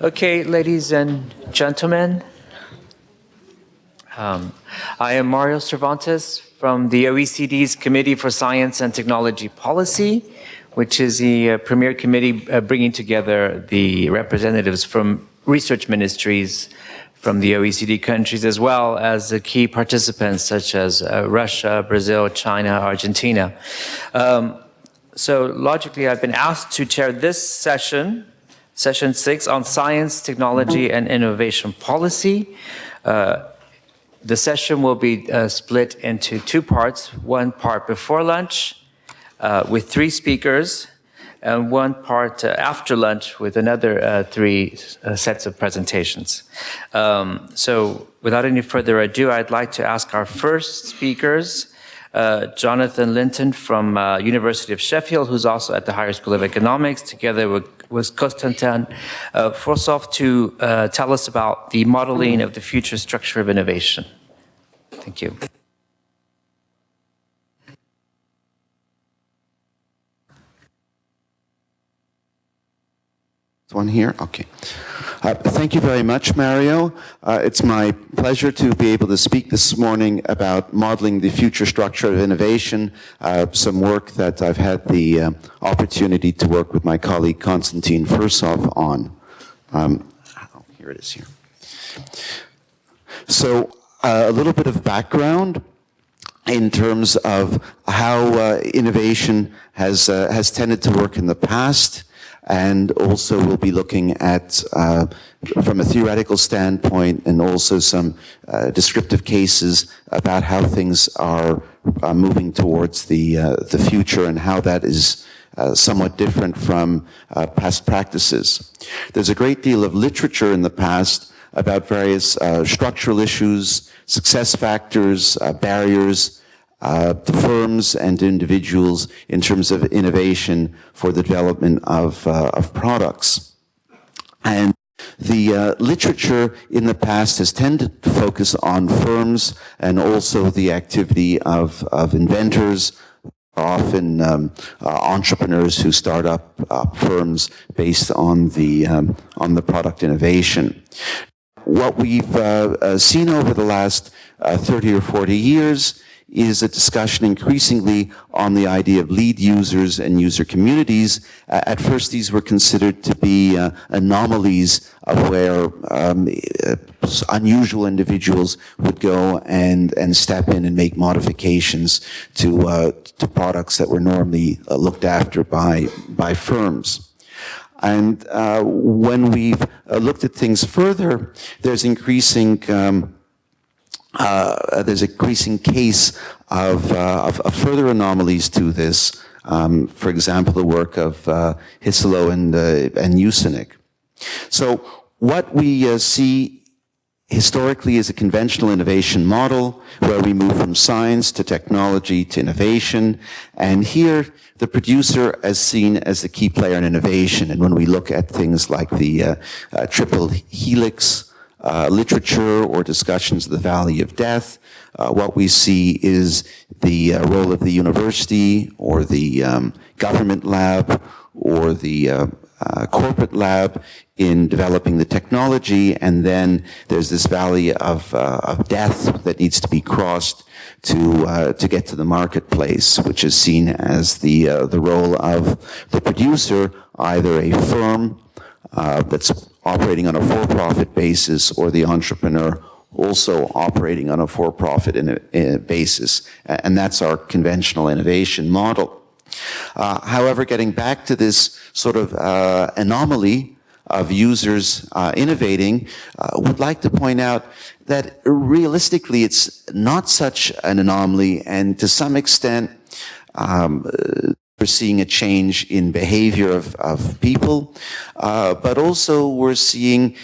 Okay, ladies and gentlemen, I am Mario Cervantes from the OECD's Committee for Science and Technology Policy, which is the premier committee bringing together the representatives from research ministries from the OECD countries, as well as the key participants such as Russia, Brazil, China, Argentina. So logically, I've been asked to chair this session 6 on science, technology, and innovation policy. The session will be split into 2 parts, one part before lunch with 3 speakers, and one part after lunch with another 3 sets of presentations. So without any further ado, I'd like to ask our first speakers, Jonathan Lynton from University of Sheffield, who's also at the Higher School of Economics, together with Konstantin Forsov, to tell us about the modeling of the future structure of innovation. Thank you. One here? Okay. Thank you very much, Mario. It's my pleasure to be able to speak this morning about modeling the future structure of innovation, some work that I've had the opportunity to work with my colleague Konstantin Forsov on. Here it is here. So a little bit of background in terms of how innovation has tended to work in the past. And also we'll be looking at, from a theoretical standpoint, and also some descriptive cases about how things are moving towards the future and how that is somewhat different from past practices. There's a great deal of literature in the past about various structural issues, success factors, barriers, to firms and individuals in terms of innovation for the development of products. And the literature in the past has tended to focus on firms and also the activity of inventors, often entrepreneurs who start up firms based on the product innovation. What we've seen over the last 30 or 40 years is a discussion increasingly on the idea of lead users and user communities. At first, these were considered to be anomalies of where unusual individuals would go and step in and make modifications to products that were normally looked after by firms. And when we've looked at things further, there's increasing case of further anomalies to this. For example, the work of Hisalo and Usenik. So what we see historically is a conventional innovation model where we move from science to technology to innovation. And here, the producer is seen as the key player in innovation. And when we look at things like the triple helix literature or discussions of the Valley of Death, what we see is the role of the university or the government lab or the corporate lab in developing the technology, and then there's this valley of death that needs to be crossed to get to the marketplace, which is seen as the role of the producer, either a firm that's operating on a for-profit basis, or the entrepreneur also operating on a for-profit basis. And that's our conventional innovation model. However, getting back to this sort of anomaly of users innovating, would like to point out that realistically it's not such an anomaly, and to some extent we're seeing a change in behavior of people, but also we're seeing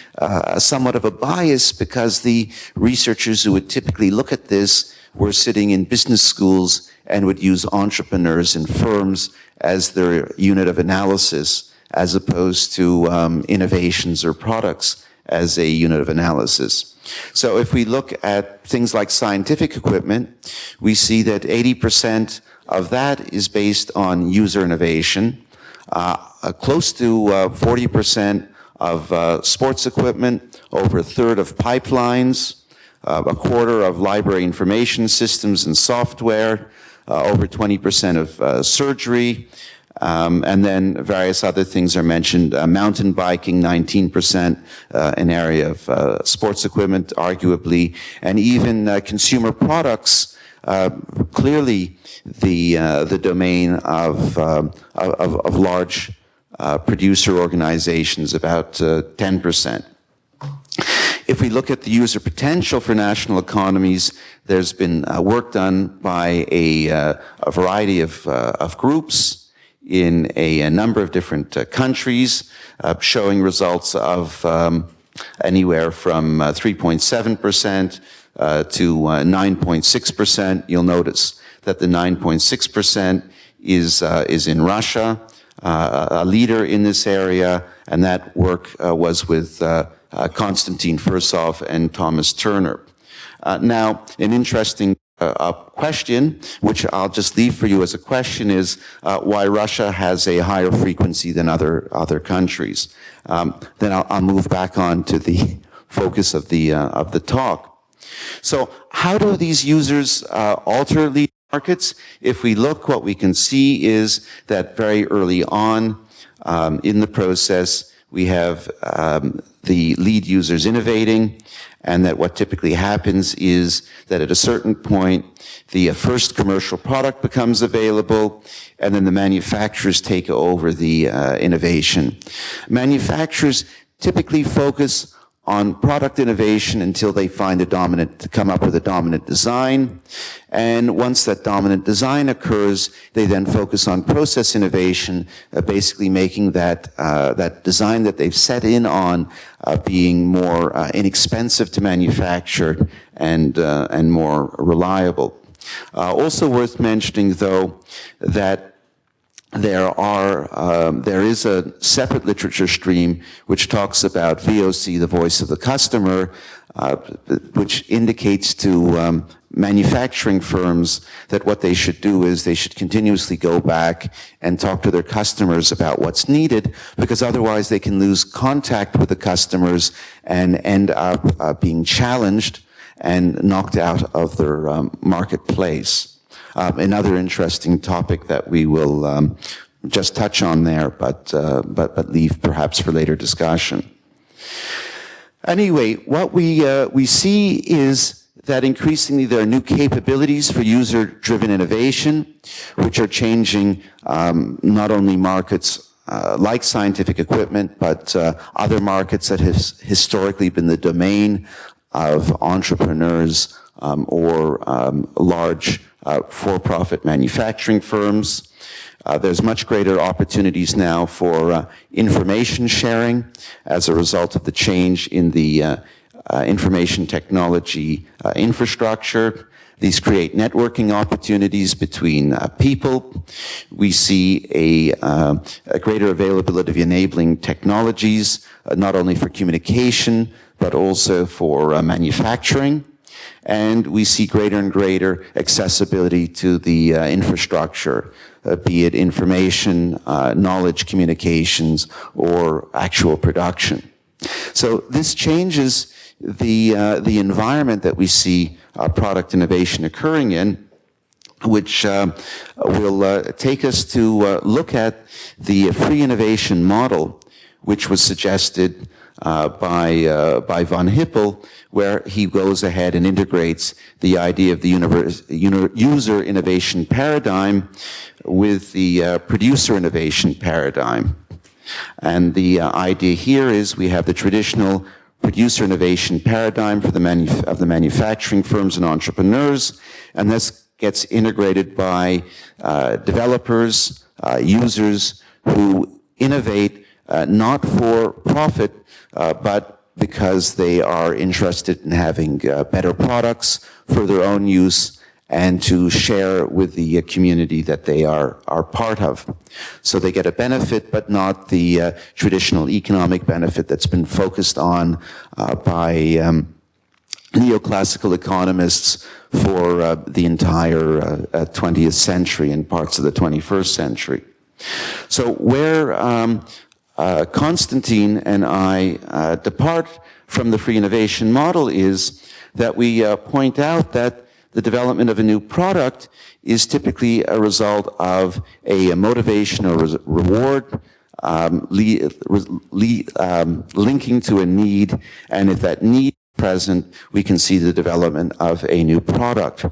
somewhat of a bias, because the researchers who would typically look at this were sitting in business schools and would use entrepreneurs and firms as their unit of analysis, as opposed to innovations or products as a unit of analysis. So if we look at things like scientific equipment, we see that 80% of that is based on user innovation. Close to 40% of sports equipment, over a third of pipelines, a quarter of library information systems and software, over 20% of surgery, and then various other things are mentioned. Mountain biking, 19%, an area of sports equipment, arguably, and even consumer products, clearly the domain of large producer organizations, about 10%. If we look at the user potential for national economies, there's been work done by a variety of groups in a number of different countries, showing results of anywhere from 3.7% to 9.6%. You'll notice that the 9.6% is in Russia, a leader in this area, and that work was with Konstantin Fursov and Thomas Turner. Now, an interesting question, which I'll just leave for you as a question, is why Russia has a higher frequency than other countries. Then I'll move back on to the focus of the talk. So, how do these users alter lead markets? If we look, what we can see is that very early on in the process, we have the lead users innovating, and that what typically happens is that at a certain point, the first commercial product becomes available, and then the manufacturers take over the innovation. Manufacturers typically focus on product innovation until they find come up with a dominant design. And once that dominant design occurs, they then focus on process innovation, basically making that design that they've set in on being more inexpensive to manufacture and more reliable. Also worth mentioning, though, that there is a separate literature stream which talks about VOC, the voice of the customer, which indicates to manufacturing firms that what they should do is they should continuously go back and talk to their customers about what's needed, because otherwise they can lose contact with the customers and end up being challenged and knocked out of their marketplace. Another interesting topic that we will just touch on there, but leave perhaps for later discussion. Anyway, what we see is that increasingly there are new capabilities for user-driven innovation, which are changing not only markets like scientific equipment, but other markets that have historically been the domain of entrepreneurs or large for-profit manufacturing firms. There's much greater opportunities now for information sharing as a result of the change in the information technology infrastructure. These create networking opportunities between people. We see a greater availability of enabling technologies, not only for communication, but also for manufacturing. And we see greater and greater accessibility to the infrastructure, be it information, knowledge, communications, or actual production. So this changes the environment that we see product innovation occurring in, which will take us to look at the free innovation model, which was suggested by von Hippel, where he goes ahead and integrates the idea of the user innovation paradigm with the producer innovation paradigm. And the idea here is we have the traditional producer innovation paradigm for the manufacturing firms and entrepreneurs, and this gets integrated by developers, users who innovate not for profit, but because they are interested in having better products for their own use and to share with the community that they are part of. So they get a benefit, but not the traditional economic benefit that's been focused on by neoclassical economists for the entire 20th century and parts of the 21st century. So where Constantine and I depart from the free innovation model is that we point out that the development of a new product is typically a result of a motivation or reward linking to a need, and if that need is present, we can see the development of a new product.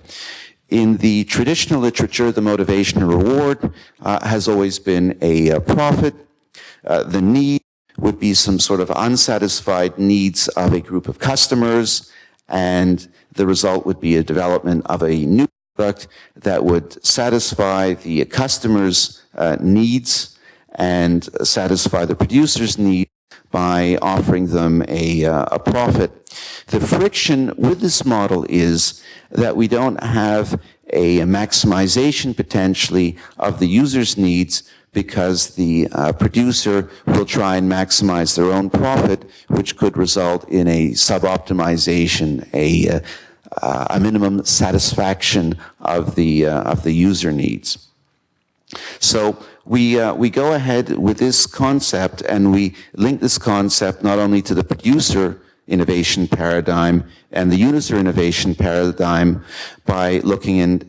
In the traditional literature, the motivation and reward has always been a profit. The need would be some sort of unsatisfied needs of a group of customers, and the result would be a development of a new product that would satisfy the customer's needs and satisfy the producer's needs by offering them a profit. The friction with this model is that we don't have a maximization potentially of the user's needs, because the producer will try and maximize their own profit, which could result in a sub-optimization, a minimum satisfaction of the user needs. So we go ahead with this concept, and we link this concept not only to the producer innovation paradigm and the user innovation paradigm by looking and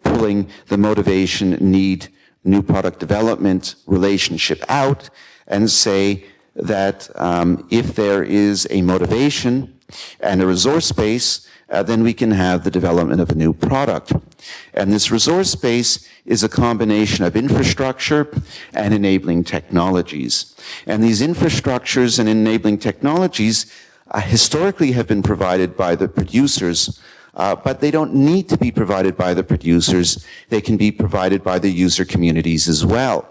pulling the motivation, need, new product development relationship out, and say that if there is a motivation and a resource base, then we can have the development of a new product. And this resource base is a combination of infrastructure and enabling technologies. And these infrastructures and enabling technologies historically have been provided by the producers, but they don't need to be provided by the producers. They can be provided by the user communities as well.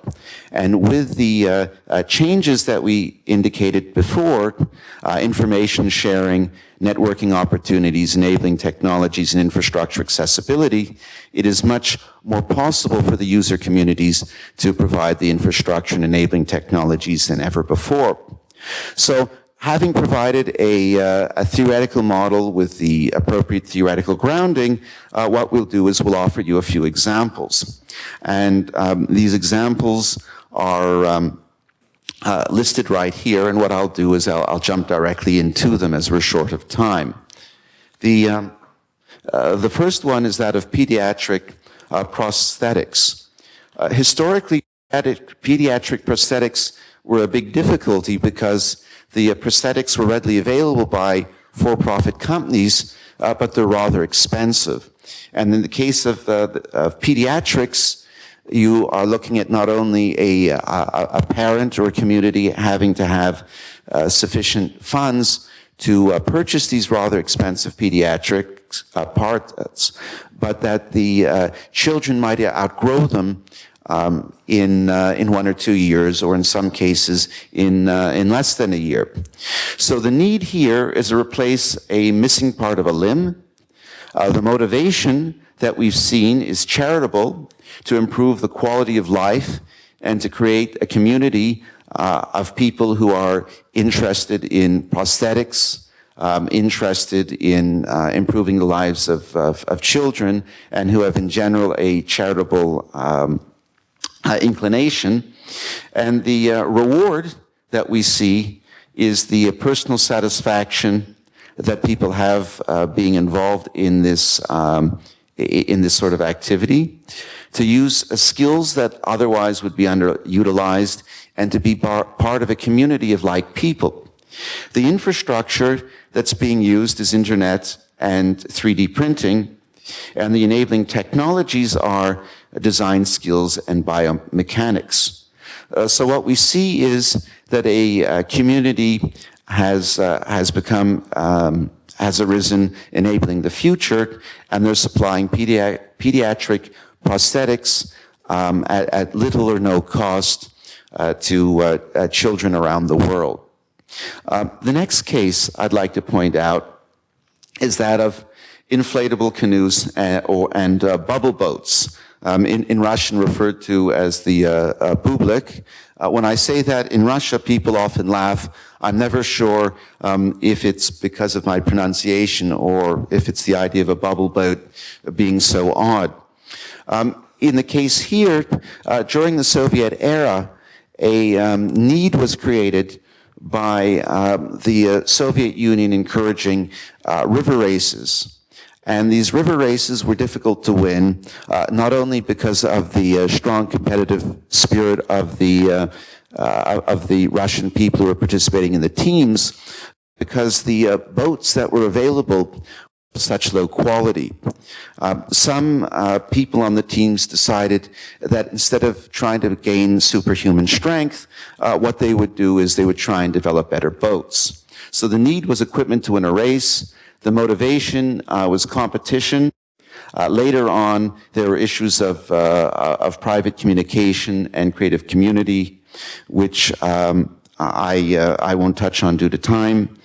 And with the changes that we indicated before, information sharing, networking opportunities, enabling technologies, and infrastructure accessibility, it is much more possible for the user communities to provide the infrastructure and enabling technologies than ever before. So, having provided a theoretical model with the appropriate theoretical grounding, what we'll do is we'll offer you a few examples. And these examples are listed right here, and what I'll do is I'll jump directly into them as we're short of time. The first one is that of pediatric prosthetics. Historically, pediatric prosthetics were a big difficulty because the prosthetics were readily available by for-profit companies, but they're rather expensive. And in the case of pediatrics, you are looking at not only a parent or a community having to have sufficient funds to purchase these rather expensive pediatric parts, but that the children might outgrow them in 1 or 2 years, or in some cases in less than a year. So the need here is to replace a missing part of a limb. The motivation that we've seen is charitable, to improve the quality of life and to create a community of people who are interested in prosthetics, interested in improving the lives of children, and who have in general a charitable inclination. And the reward that we see is the personal satisfaction that people have being involved in this sort of activity, to use skills that otherwise would be underutilized, and to be part of a community of like people. The infrastructure that's being used is internet and 3D printing, and the enabling technologies are design skills and biomechanics. So what we see is that a community has arisen, enabling the future, and they're supplying pediatric prosthetics at little or no cost to children around the world. The next case I'd like to point out is that of inflatable canoes and bubble boats, in Russian referred to as the bublik. When I say that in Russia, people often laugh. I'm never sure if it's because of my pronunciation or if it's the idea of a bubble boat being so odd. In the case here, during the Soviet era, a need was created by the Soviet Union encouraging river races. And these river races were difficult to win, not only because of the strong competitive spirit of the Russian people who were participating in the teams, because the boats that were available were such low quality. Some people on the teams decided that instead of trying to gain superhuman strength, what they would do is they would try and develop better boats. So the need was equipment to win a race. The motivation was competition. Later on, there were issues of private communication and creative community, which I won't touch on due to time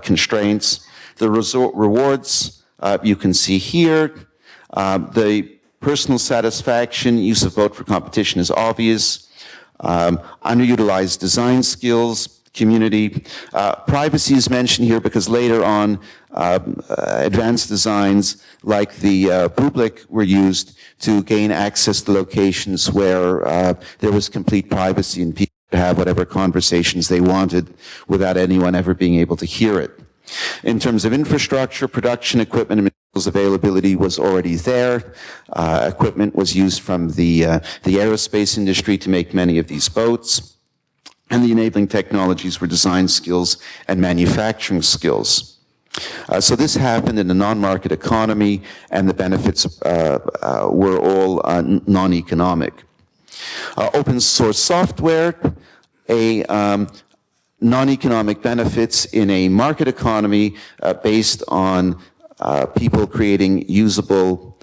constraints. The rewards you can see here. The personal satisfaction, use of boat for competition is obvious. Underutilized design skills, community. Privacy is mentioned here because later on, advanced designs like the Bublik were used to gain access to locations where there was complete privacy and people could have whatever conversations they wanted without anyone ever being able to hear it. In terms of infrastructure, production, equipment, and materials availability was already there. Equipment was used from the aerospace industry to make many of these boats. And the enabling technologies were design skills and manufacturing skills. So this happened in a non-market economy, and the benefits were all non-economic. Open source software, non-economic benefits in a market economy based on people creating usable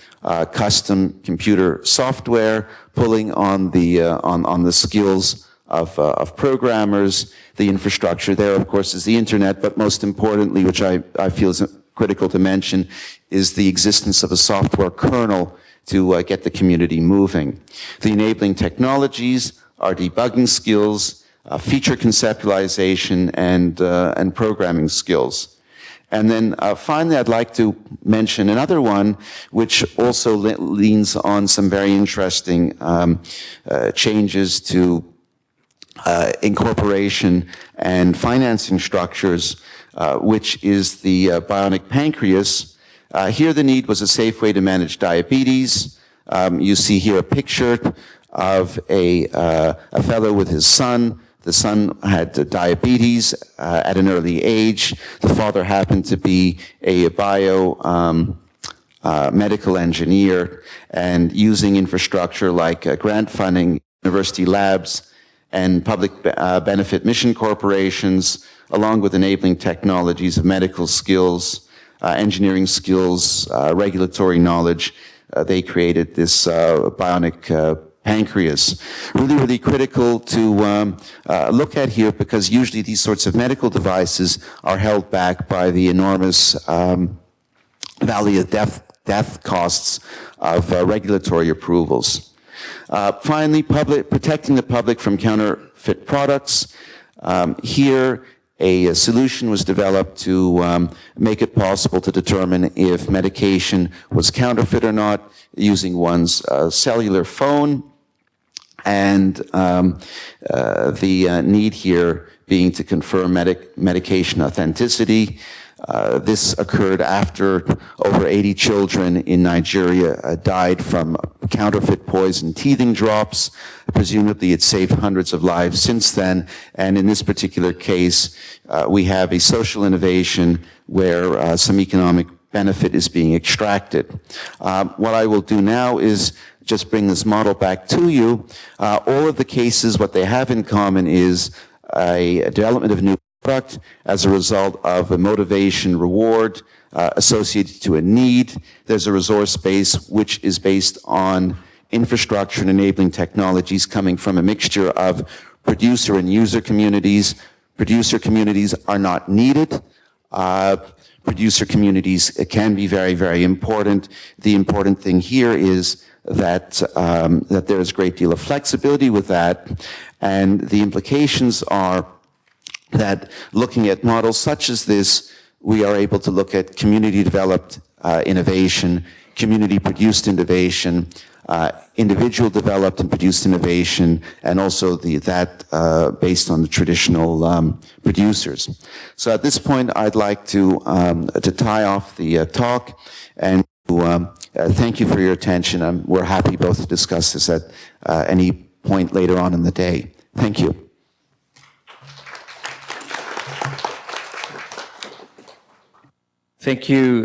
custom computer software, pulling on the skills of programmers. The infrastructure there, of course, is the internet, but most importantly, which I feel is critical to mention, is the existence of a software kernel to get the community moving. The enabling technologies are debugging skills, feature conceptualization, and programming skills. And then finally, I'd like to mention another one, which also leans on some very interesting changes to incorporation and financing structures, which is the bionic pancreas. Here the need was a safe way to manage diabetes. You see here a picture of a fellow with his son. The son had diabetes at an early age. The father happened to be a medical engineer, and using infrastructure like grant funding, university labs, and public benefit mission corporations, along with enabling technologies of medical skills, engineering skills, regulatory knowledge, they created this bionic pancreas. Really, really critical to look at here, because usually these sorts of medical devices are held back by the enormous valley of death costs of regulatory approvals. Finally, protecting the public from counterfeit products. Here, a solution was developed to make it possible to determine if medication was counterfeit or not using one's cellular phone, and the need here being to confirm medication authenticity. This occurred after over 80 children in Nigeria died from counterfeit poison teething drops. Presumably it saved hundreds of lives since then, and in this particular case we have a social innovation where some economic benefit is being extracted. What I will do now is just bring this model back to you. All of the cases, what they have in common is a development of new product as a result of a motivation reward associated to a need. There's a resource base which is based on infrastructure and enabling technologies coming from a mixture of producer and user communities. Producer communities are not needed. Producer communities can be very, very important. The important thing here is that there is a great deal of flexibility with that, and the implications are that looking at models such as this, we are able to look at community-developed innovation community-produced innovation, individual developed and produced innovation, and also that based on the traditional producers. So at this point, I'd like to tie off the talk and to thank you for your attention. We're happy both to discuss this at any point later on in the day. Thank you. Thank you,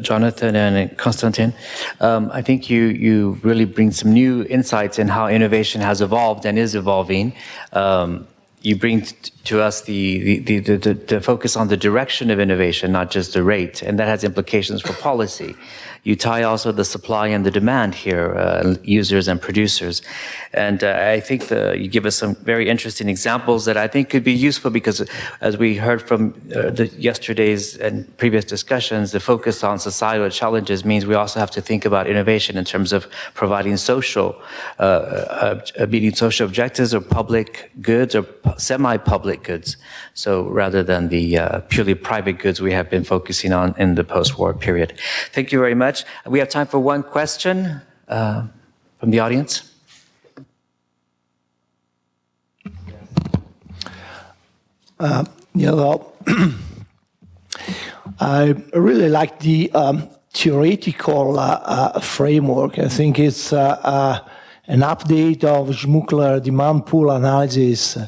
Jonathan and Konstantin. I think you really bring some new insights in how innovation has evolved and is evolving. You bring to us the focus on the direction of innovation, not just the rate, and that has implications for policy. You tie also the supply and the demand here, users and producers. And I think you give us some very interesting examples that I think could be useful because, as we heard from yesterday's and previous discussions, the focus on societal challenges means we also have to think about innovation in terms of providing meeting social objectives or public goods or semi-public goods. So rather than the purely private goods we have been focusing on in the post-war period. Thank you very much. We have time for one question from the audience. Well, I really like the theoretical framework. I think it's an update of Schmuckler demand pool analysis,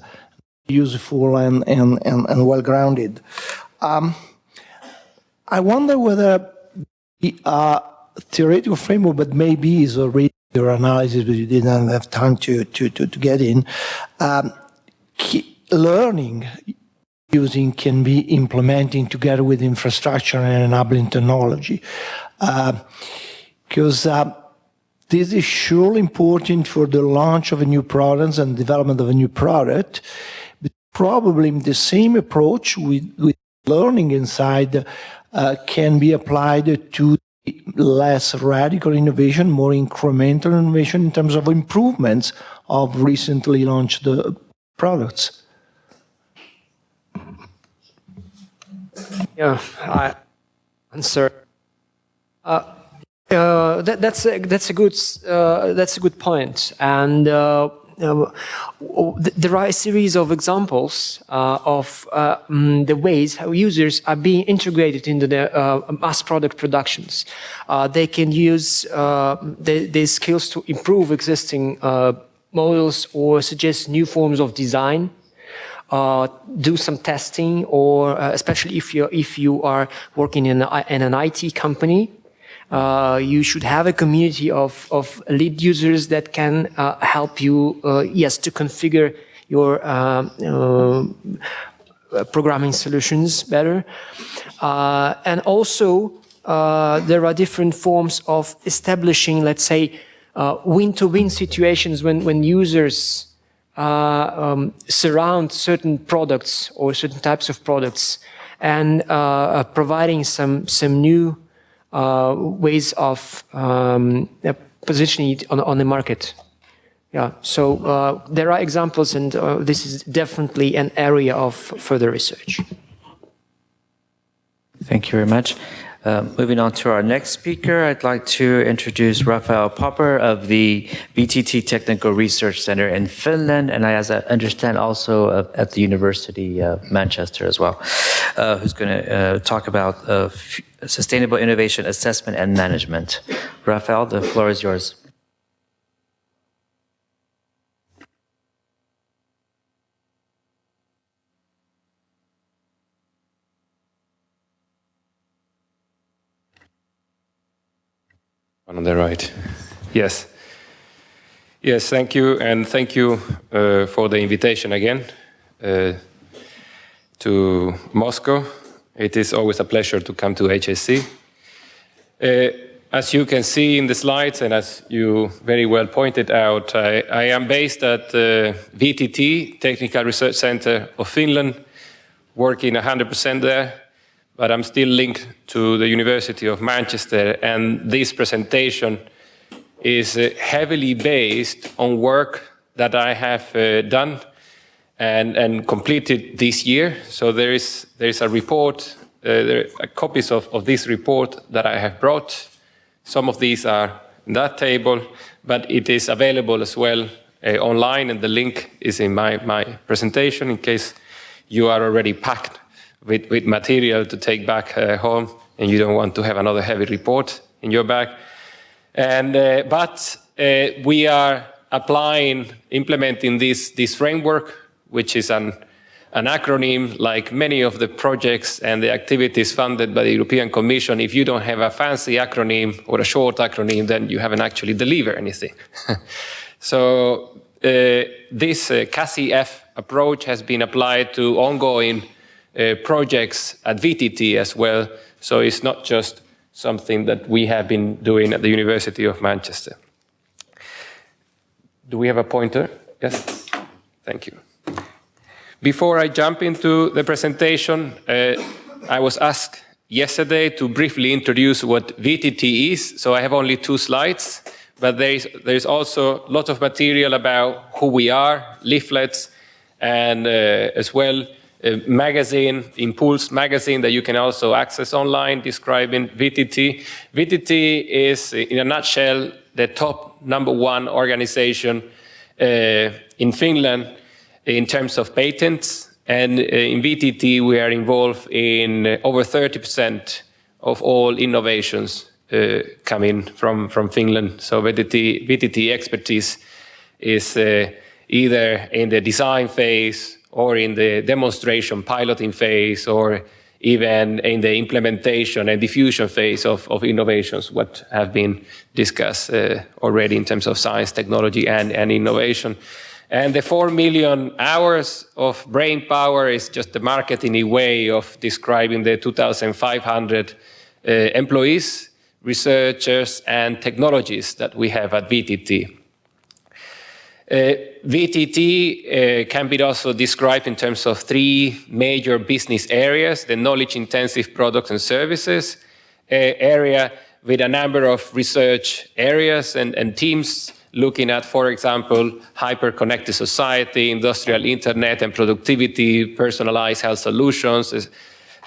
useful and well-grounded. I wonder whether the theoretical framework, but maybe is already your analysis, but you didn't have time to get in. Learning using can be implementing together with infrastructure and enabling technology. Because this is surely important for the launch of a new product and development of a new product, but probably the same approach with learning inside can be applied to less radical innovation, more incremental innovation in terms of improvements of recently launched products. Yeah, I answer. That's a good point, and there are a series of examples of the ways how users are being integrated into the mass product productions. They can use their skills to improve existing models or suggest new forms of design. Do some testing, or especially if you are working in an IT company, you should have a community of lead users that can help you, to configure your programming solutions better. And also, there are different forms of establishing, let's say, win-to-win situations when users surround certain products or certain types of products, and providing some new ways of positioning it on the market. Yeah, so there are examples, and this is definitely an area of further research. Thank you very much. Moving on to our next speaker, I'd like to introduce Рафаэль Поппер of the VTT Technical Research Center in Finland, and as I understand also at the University of Manchester as well, who's going to talk about sustainable innovation assessment and management. Рафаэль, the floor is yours. On the right. Yes. Yes, thank you, and thank you for the invitation again to Moscow. It is always a pleasure to come to HSC. As you can see in the slides, and as you very well pointed out, I am based at VTT, Technical Research Center of Finland, working 100% there. But I'm still linked to the University of Manchester, and this presentation is heavily based on work that I have done and completed this year. So there is a report, copies of this report that I have brought Some of these are in that table, but it is available as well online, and the link is in my presentation in case you are already packed with material to take back home and you don't want to have another heavy report in your bag. And, but we are implementing this framework, which is an acronym like many of the projects and the activities funded by the European Commission. If you don't have a fancy acronym or a short acronym, then you haven't actually delivered anything. So this CASI-F approach has been applied to ongoing projects at VTT as well. So it's not just something that we have been doing at the University of Manchester. Do we have a pointer? Yes? Thank you. Before I jump into the presentation, I was asked yesterday to briefly introduce what VTT is, so I have only 2 slides, but there's also a lot of material about who we are, leaflets, and as well a magazine, Impulse magazine, that you can also access online describing VTT. VTT is, in a nutshell, the top #1 organization in Finland in terms of patents, and in VTT we are involved in over 30% of all innovations coming from Finland. So VTT expertise is either in the design phase or in the demonstration piloting phase, or even in the implementation and diffusion phase of innovations, what have been discussed already in terms of science, technology, and innovation. And the 4 million hours of brain power is just a marketing way of describing the 2,500 employees, researchers, and technologists that we have at VTT. VTT can be also described in terms of 3 major business areas: the knowledge-intensive products and services area, with a number of research areas and teams looking at, for example, hyper-connected society, industrial internet and productivity, personalized health solutions,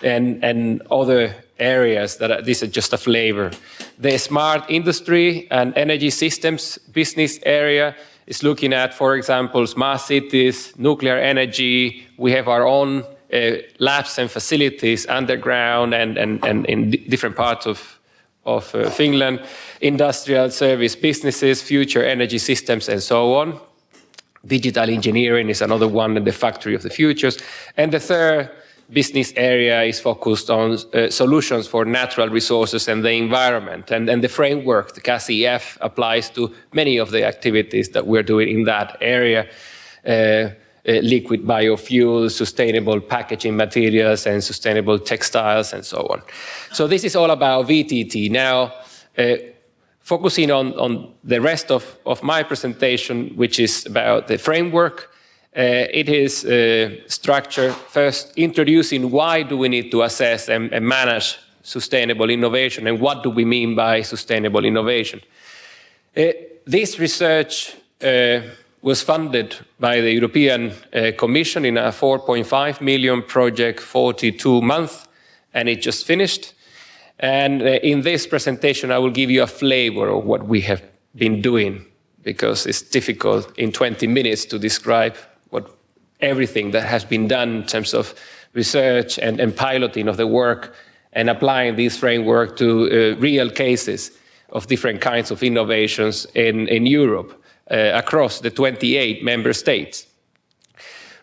and other areas that this is just a flavor. The smart industry and energy systems business area is looking at, for example, smart cities, nuclear energy. We have our own labs and facilities underground and in different parts of Finland, industrial service businesses, future energy systems, and so on. Digital engineering is another one, and the factory of the futures. And the third business area is focused on solutions for natural resources and the environment. And the framework, the CASI-F, applies to many of the activities that we're doing in that area. Liquid biofuels, sustainable packaging materials, and sustainable textiles, and so on. So this is all about VTT. Now, focusing on the rest of my presentation, which is about the framework, it is structure first introducing why do we need to assess and manage sustainable innovation, and what do we mean by sustainable innovation. This research was funded by the European Commission in a 4.5 million project, 42 months, and it just finished. And in this presentation, I will give you a flavor of what we have been doing, because it's difficult in 20 minutes to describe everything that has been done in terms of research and piloting of the work, and applying this framework to real cases of different kinds of innovations in Europe. Across the 28 member states.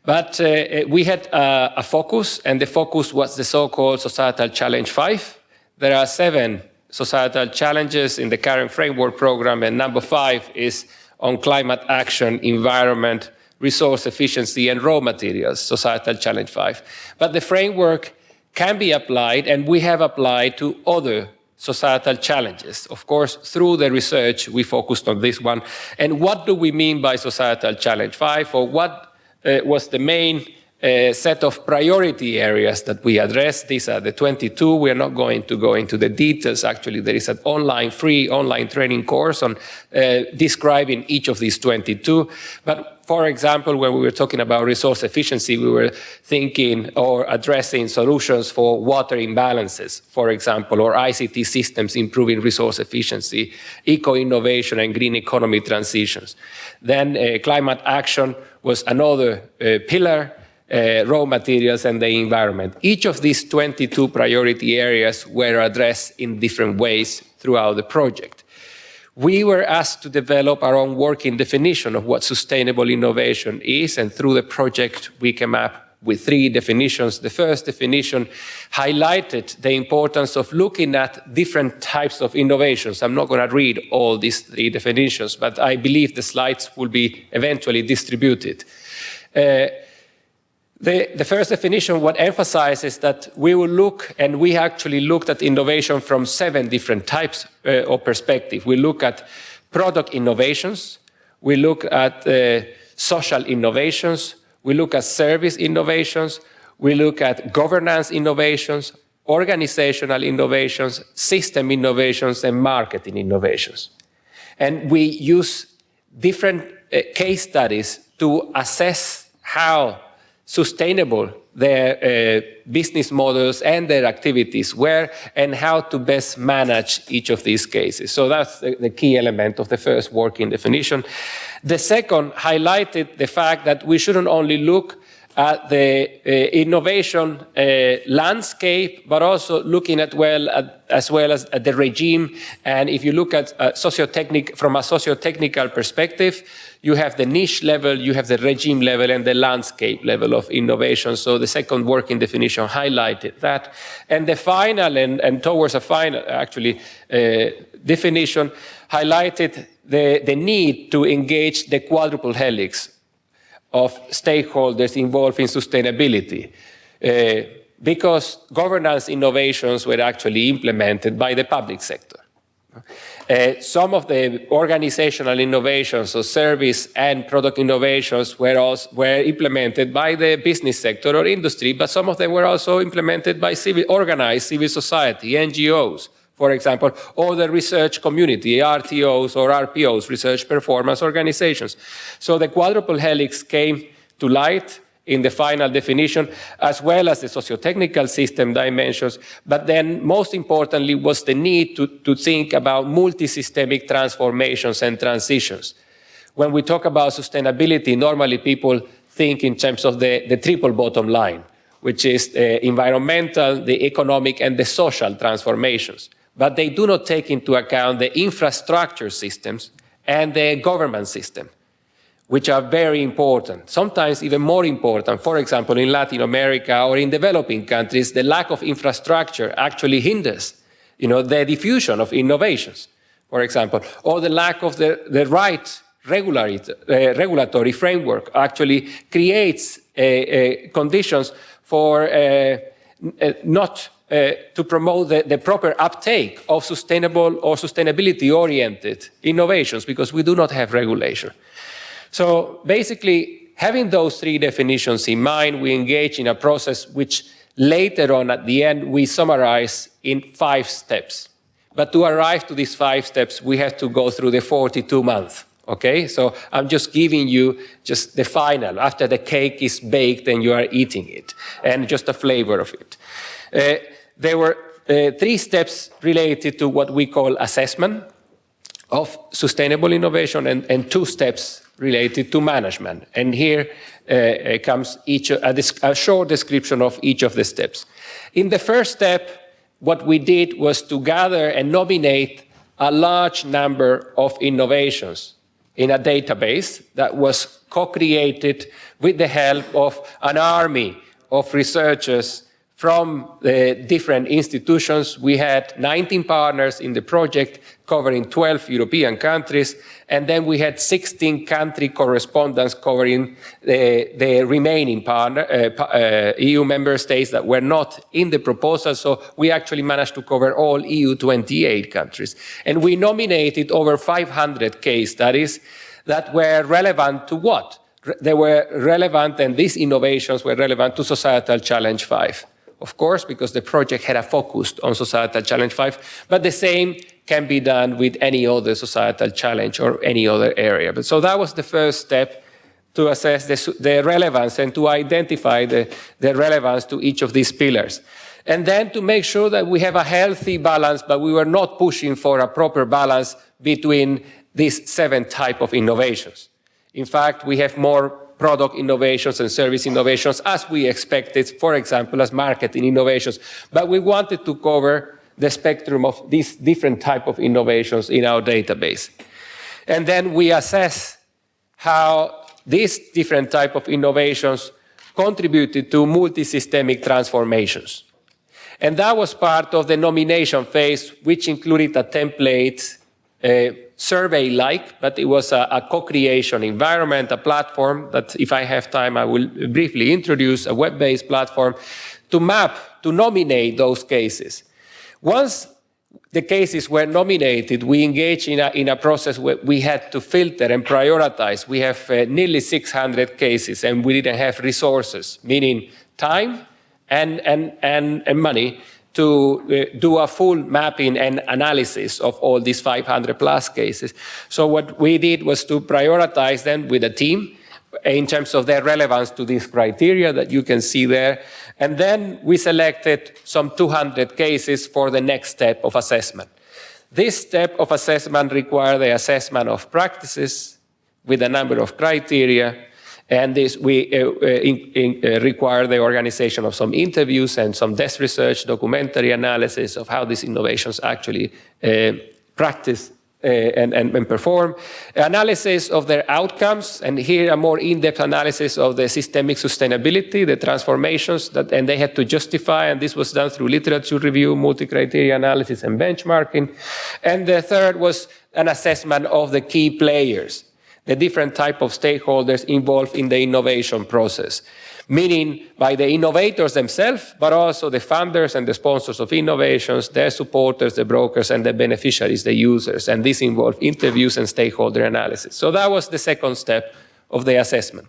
But we had a focus, and the focus was the so-called Societal Challenge 5. There are 7 societal challenges in the current framework program, and number 5 is on climate action, environment, resource efficiency, and raw materials, Societal Challenge 5. But the framework can be applied, and we have applied to other societal challenges. Of course, through the research, we focused on this one. And what do we mean by Societal Challenge 5, or what was the main set of priority areas that we addressed? These are the 22. We are not going to go into the details. Actually, there is an free online training course on describing each of these 22. But for example, when we were talking about resource efficiency, we were thinking or addressing solutions for water imbalances, for example, or ICT systems improving resource efficiency, eco-innovation and green economy transitions. Then climate action was another pillar, raw materials and the environment. Each of these 22 priority areas were addressed in different ways throughout the project. We were asked to develop our own working definition of what sustainable innovation is, and through the project we came up with 3 definitions. The first definition highlighted the importance of looking at different types of innovations. I'm not going to read all these 3 definitions, but I believe the slides will be eventually distributed. The first definition, what emphasizes that we will look, and we actually looked at innovation from 7 different types of perspective. We look at product innovations, we look at social innovations, we look at service innovations, we look at governance innovations, organizational innovations, system innovations, and marketing innovations. And we use different case studies to assess how sustainable their business models and their activities were, and how to best manage each of these cases. So that's the key element of the first working definition. The second highlighted the fact that we shouldn't only look at the innovation landscape, but also looking at as well as at the regime. And if you look at from a socio-technical perspective, you have the niche level, you have the regime level, and the landscape level of innovation. So the second working definition highlighted that. And the final, and towards a final, actually, definition highlighted the need to engage the quadruple helix of stakeholders involved in sustainability, because governance innovations were actually implemented by the public sector. Some of the organizational innovations, so service and product innovations, were implemented by the business sector or industry, but some of them were also implemented by organized civil society, NGOs, for example, or the research community, RTOs or RPOs, research performance organizations. So the quadruple helix came to light in the final definition, as well as the socio-technical system dimensions, but then most importantly was the need to think about multi-systemic transformations and transitions. When we talk about sustainability, normally people think in terms of the triple bottom line, which is the environmental, the economic, and the social transformations. But they do not take into account the infrastructure systems and the government system, which are very important, sometimes even more important. For example, in Latin America or in developing countries, the lack of infrastructure actually hinders, the diffusion of innovations, for example, or the lack of the right regulatory framework actually creates conditions for not to promote the proper uptake of sustainable or sustainability-oriented innovations, because we do not have regulation. So basically, having those 3 definitions in mind, we engage in a process which later on at the end we summarize in 5 steps. But to arrive to these 5 steps, we have to go through the 42 months. Okay, so I'm just giving you just the final, after the cake is baked and you are eating it, and just a flavor of it. There were 3 steps related to what we call assessment of sustainable innovation, and 2 steps related to management. And here comes a short description of each of the steps. In the first step, what we did was to gather and nominate a large number of innovations in a database that was co-created with the help of an army of researchers from the different institutions. We had 19 partners in the project covering 12 European countries, and then we had 16 country correspondents covering the remaining EU member states that were not in the proposal, so we actually managed to cover all EU 28 countries. And we nominated over 500 case studies that were relevant to what? They were relevant, and these innovations were relevant to Societal Challenge 5. Of course, because the project had a focus on Societal Challenge 5, but the same can be done with any other societal challenge or any other area. But so that was the first step, to assess the relevance and to identify the relevance to each of these pillars. And then to make sure that we have a healthy balance, but we were not pushing for a proper balance between these 7 types of innovations. In fact, we have more product innovations and service innovations as we expected, for example, as marketing innovations. But we wanted to cover the spectrum of these different types of innovations in our database. And then we assess how these different types of innovations contributed to multi-systemic transformations. And that was part of the nomination phase, which included a template, survey-like, but it was a co-creation environment, a platform that, if I have time, I will briefly introduce, a web-based platform to map, to nominate those cases. Once the cases were nominated, we engaged in a process where we had to filter and prioritize. We have nearly 600 cases, and we didn't have resources, meaning time and money, to do a full mapping and analysis of all these 500 plus cases. So what we did was to prioritize them with a team in terms of their relevance to these criteria that you can see there. And then we selected some 200 cases for the next step of assessment. This step of assessment required the assessment of practices with a number of criteria, and this we require the organization of some interviews and some desk research, documentary analysis of how these innovations actually practice and perform, analysis of their outcomes, and here a more in-depth analysis of the systemic sustainability, the transformations and they had to justify, and this was done through literature review, multi-criteria analysis, and benchmarking. And the third was an assessment of the key players, the different type of stakeholders involved in the innovation process, meaning by the innovators themselves, but also the funders and the sponsors of innovations, their supporters, the brokers, and the beneficiaries, the users. And this involved interviews and stakeholder analysis. So that was the second step of the assessment.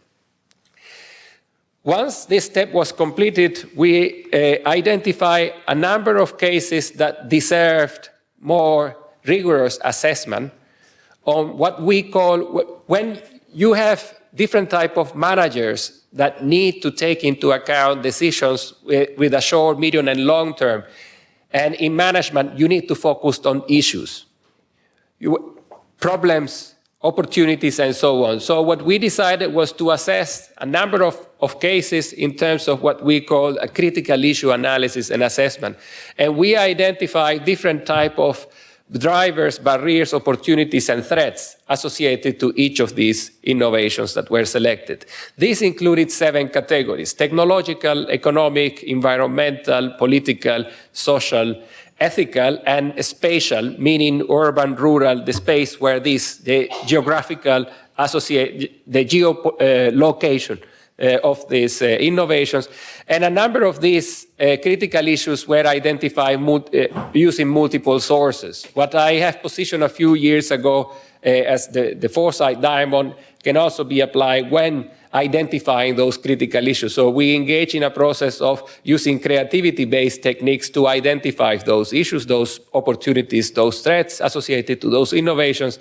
Once this step was completed, we identified a number of cases that deserved more rigorous assessment on what we call, when you have different type of managers that need to take into account decisions with a short, medium, and long term. And in management, you need to focus on issues, problems, opportunities, and so on. So what we decided was to assess a number of cases in terms of what we call a critical issue analysis and assessment. And we identified different type of drivers, barriers, opportunities, and threats associated to each of these innovations that were selected. These included 7 categories: technological, economic, environmental, political, social, ethical, and spatial, meaning urban, rural, the space where the geographical the geolocation of these innovations. And a number of these critical issues were identified using multiple sources. What I have positioned a few years ago as the Foresight Diamond can also be applied when identifying those critical issues. So we engage in a process of using creativity-based techniques to identify those issues, those opportunities, those threats associated to those innovations,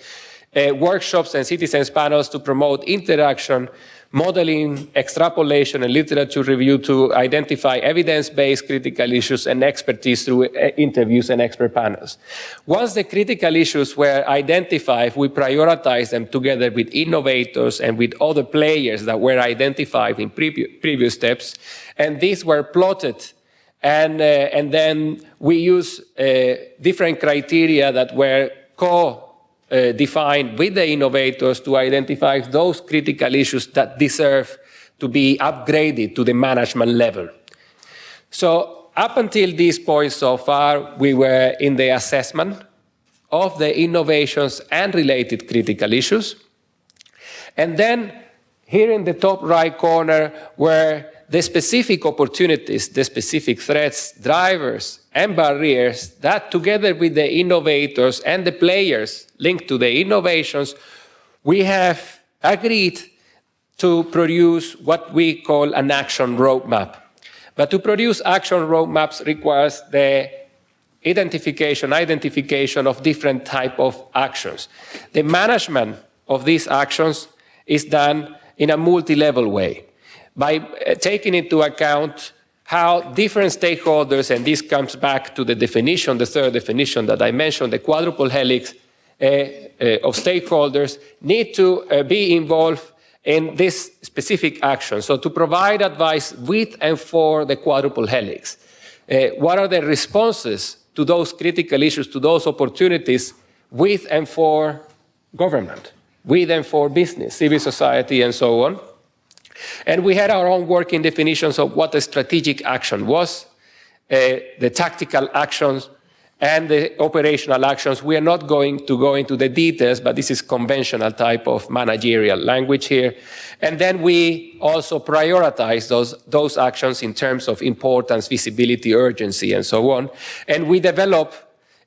workshops and citizens panels to promote interaction, modeling, extrapolation, and literature review to identify evidence-based critical issues, and expertise through interviews and expert panels. Once the critical issues were identified, we prioritized them together with innovators and with other players that were identified in previous steps, and these were plotted. And then we use different criteria that were defined with the innovators to identify those critical issues that deserve to be upgraded to the management level. So up until this point so far, we were in the assessment of the innovations and related critical issues. And then here in the top right corner were the specific opportunities, the specific threats, drivers, and barriers that, together with the innovators and the players linked to the innovations, we have agreed to produce what we call an action roadmap. But to produce action roadmaps requires the identification of different types of actions. The management of these actions is done in a multi-level way by taking into account how different stakeholders, and this comes back to the definition, the third definition that I mentioned, the quadruple helix of stakeholders, need to be involved in this specific action. So to provide advice with and for the quadruple helix. What are the responses to those critical issues, to those opportunities with and for government, with and for business, civil society, and so on? And we had our own working definitions of what the strategic action was, the tactical actions, and the operational actions. We are not going to go into the details, but this is conventional type of managerial language here. And then we also prioritize those actions in terms of importance, visibility, urgency, and so on. And we develop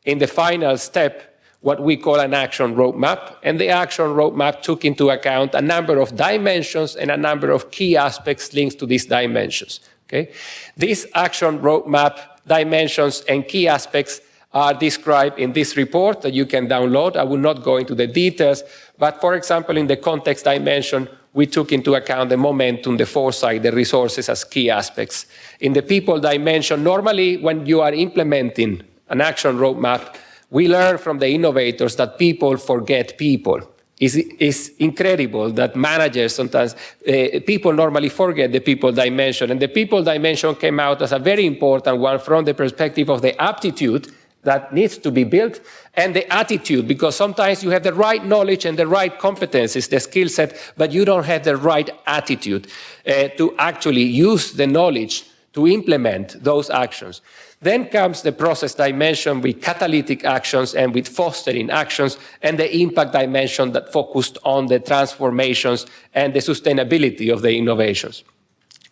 in the final step what we call an action roadmap. And the action roadmap took into account a number of dimensions and a number of key aspects linked to these dimensions. Okay? These action roadmap dimensions and key aspects are described in this report that you can download. I will not go into the details, but for example, in the context dimension, we took into account the momentum, the foresight, the resources as key aspects. In the people dimension, normally when you are implementing an action roadmap, we learn from the innovators that people forget people. It's incredible that managers sometimes, people normally forget the people dimension, and the people dimension came out as a very important one from the perspective of the aptitude that needs to be built, and the attitude, because sometimes you have the right knowledge and the right competencies, the skill set, but you don't have the right attitude to actually use the knowledge to implement those actions. Then comes the process dimension with catalytic actions and with fostering actions, and the impact dimension that focused on the transformations and the sustainability of the innovations.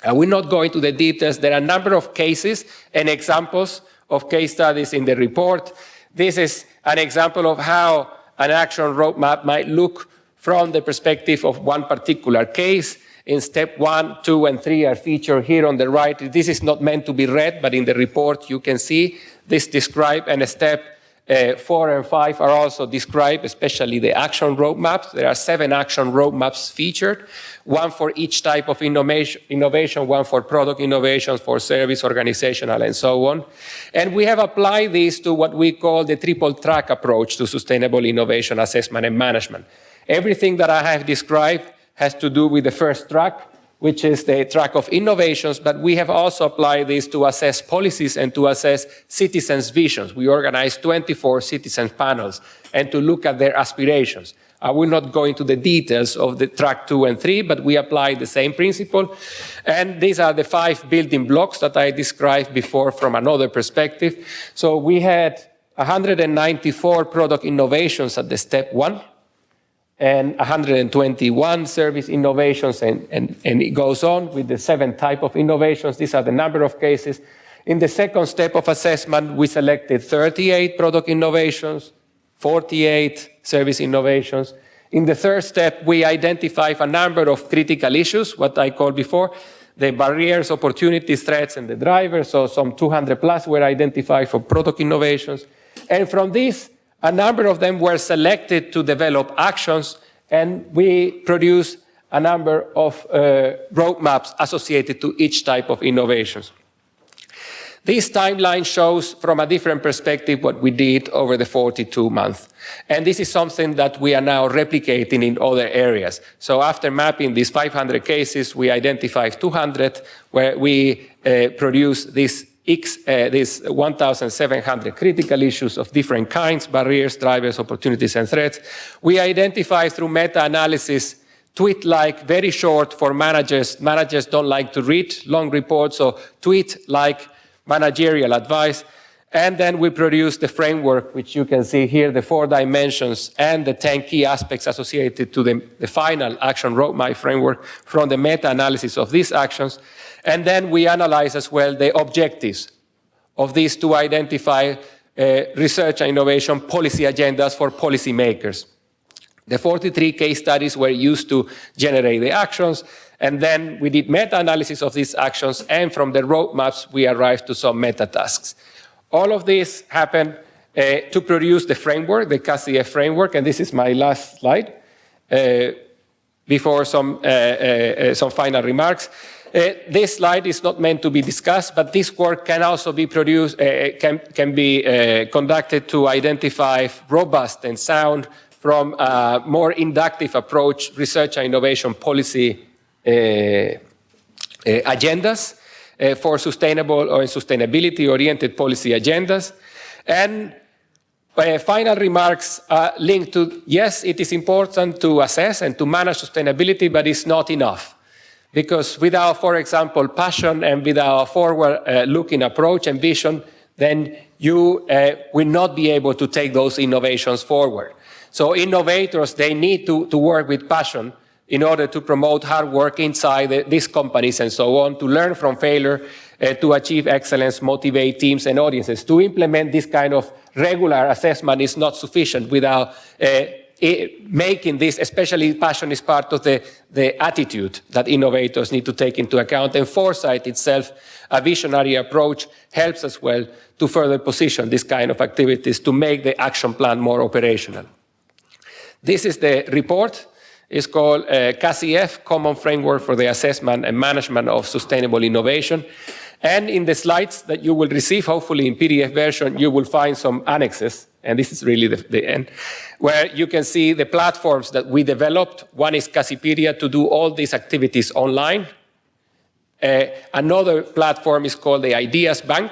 I will not go into the details. There are a number of cases and examples of case studies in the report. This is an example of how an action roadmap might look from the perspective of one particular case. In step 1, 2, and 3 are featured here on the right. This is not meant to be read, but in the report you can see this described, and step 4 and 5 are also described, especially the action roadmaps. There are 7 action roadmaps featured, one for each type of innovation, one for product innovations, for service, organizational, and so on. And we have applied this to what we call the triple track approach to sustainable innovation assessment and management. Everything that I have described has to do with the first track, which is the track of innovations, but we have also applied this to assess policies and to assess citizens' visions. We organized 24 citizens panels and to look at their aspirations. I will not go into the details of the track 2 and 3, but we applied the same principle. And these are the 5 building blocks that I described before from another perspective. So we had 194 product innovations at the step 1. And 121 service innovations, and it goes on with the 7 type of innovations. These are the number of cases. In the second step of assessment, we selected 38 product innovations, 48 service innovations. In the third step, we identified a number of critical issues, what I called before, the barriers, opportunities, threats, and the drivers. So some 200 plus were identified for product innovations. And from this, a number of them were selected to develop actions, and we produced a number of roadmaps associated to each type of innovations. This timeline shows from a different perspective what we did over the 42 months. And this is something that we are now replicating in other areas. So after mapping these 500 cases, we identified 200 where we produced these 1,700 critical issues of different kinds, barriers, drivers, opportunities, and threats. We identify through meta-analysis, tweet-like, very short for managers. Managers don't like to read long reports, so tweet-like managerial advice. And then we produce the framework, which you can see here, the 4 dimensions and the 10 key aspects associated to the final action roadmap framework from the meta-analysis of these actions. And then we analyze as well the objectives of these to identify research and innovation policy agendas for policymakers. The 43 case studies were used to generate the actions, and then we did meta-analysis of these actions, and from the roadmaps we arrived to some meta-tasks. All of this happened to produce the framework, the CASIF framework, and this is my last slide. before some final remarks. This slide is not meant to be discussed, but this work can also be produced, can be conducted to identify robust and sound from a more inductive approach, research and innovation policy agendas for sustainable or sustainability-oriented policy agendas. And final remarks are linked to, yes, it is important to assess and to manage sustainability, but it's not enough. Because without, for example, passion and without a forward-looking approach and vision, then you will not be able to take those innovations forward. So innovators, they need to work with passion in order to promote hard work inside these companies and so on, to learn from failure, to achieve excellence, motivate teams and audiences. To implement this kind of regular assessment is not sufficient without making this, especially passion is part of the attitude that innovators need to take into account. And foresight itself, a visionary approach, helps as well to further position this kind of activities to make the action plan more operational. This is the report. It's called CASIF, Common Framework for the Assessment and Management of Sustainable Innovation. And in the slides that you will receive, hopefully in PDF version, you will find some annexes. And this is really the end, where you can see the platforms that we developed. One is Casipedia to do all these activities online. Another platform is called the Ideas Bank.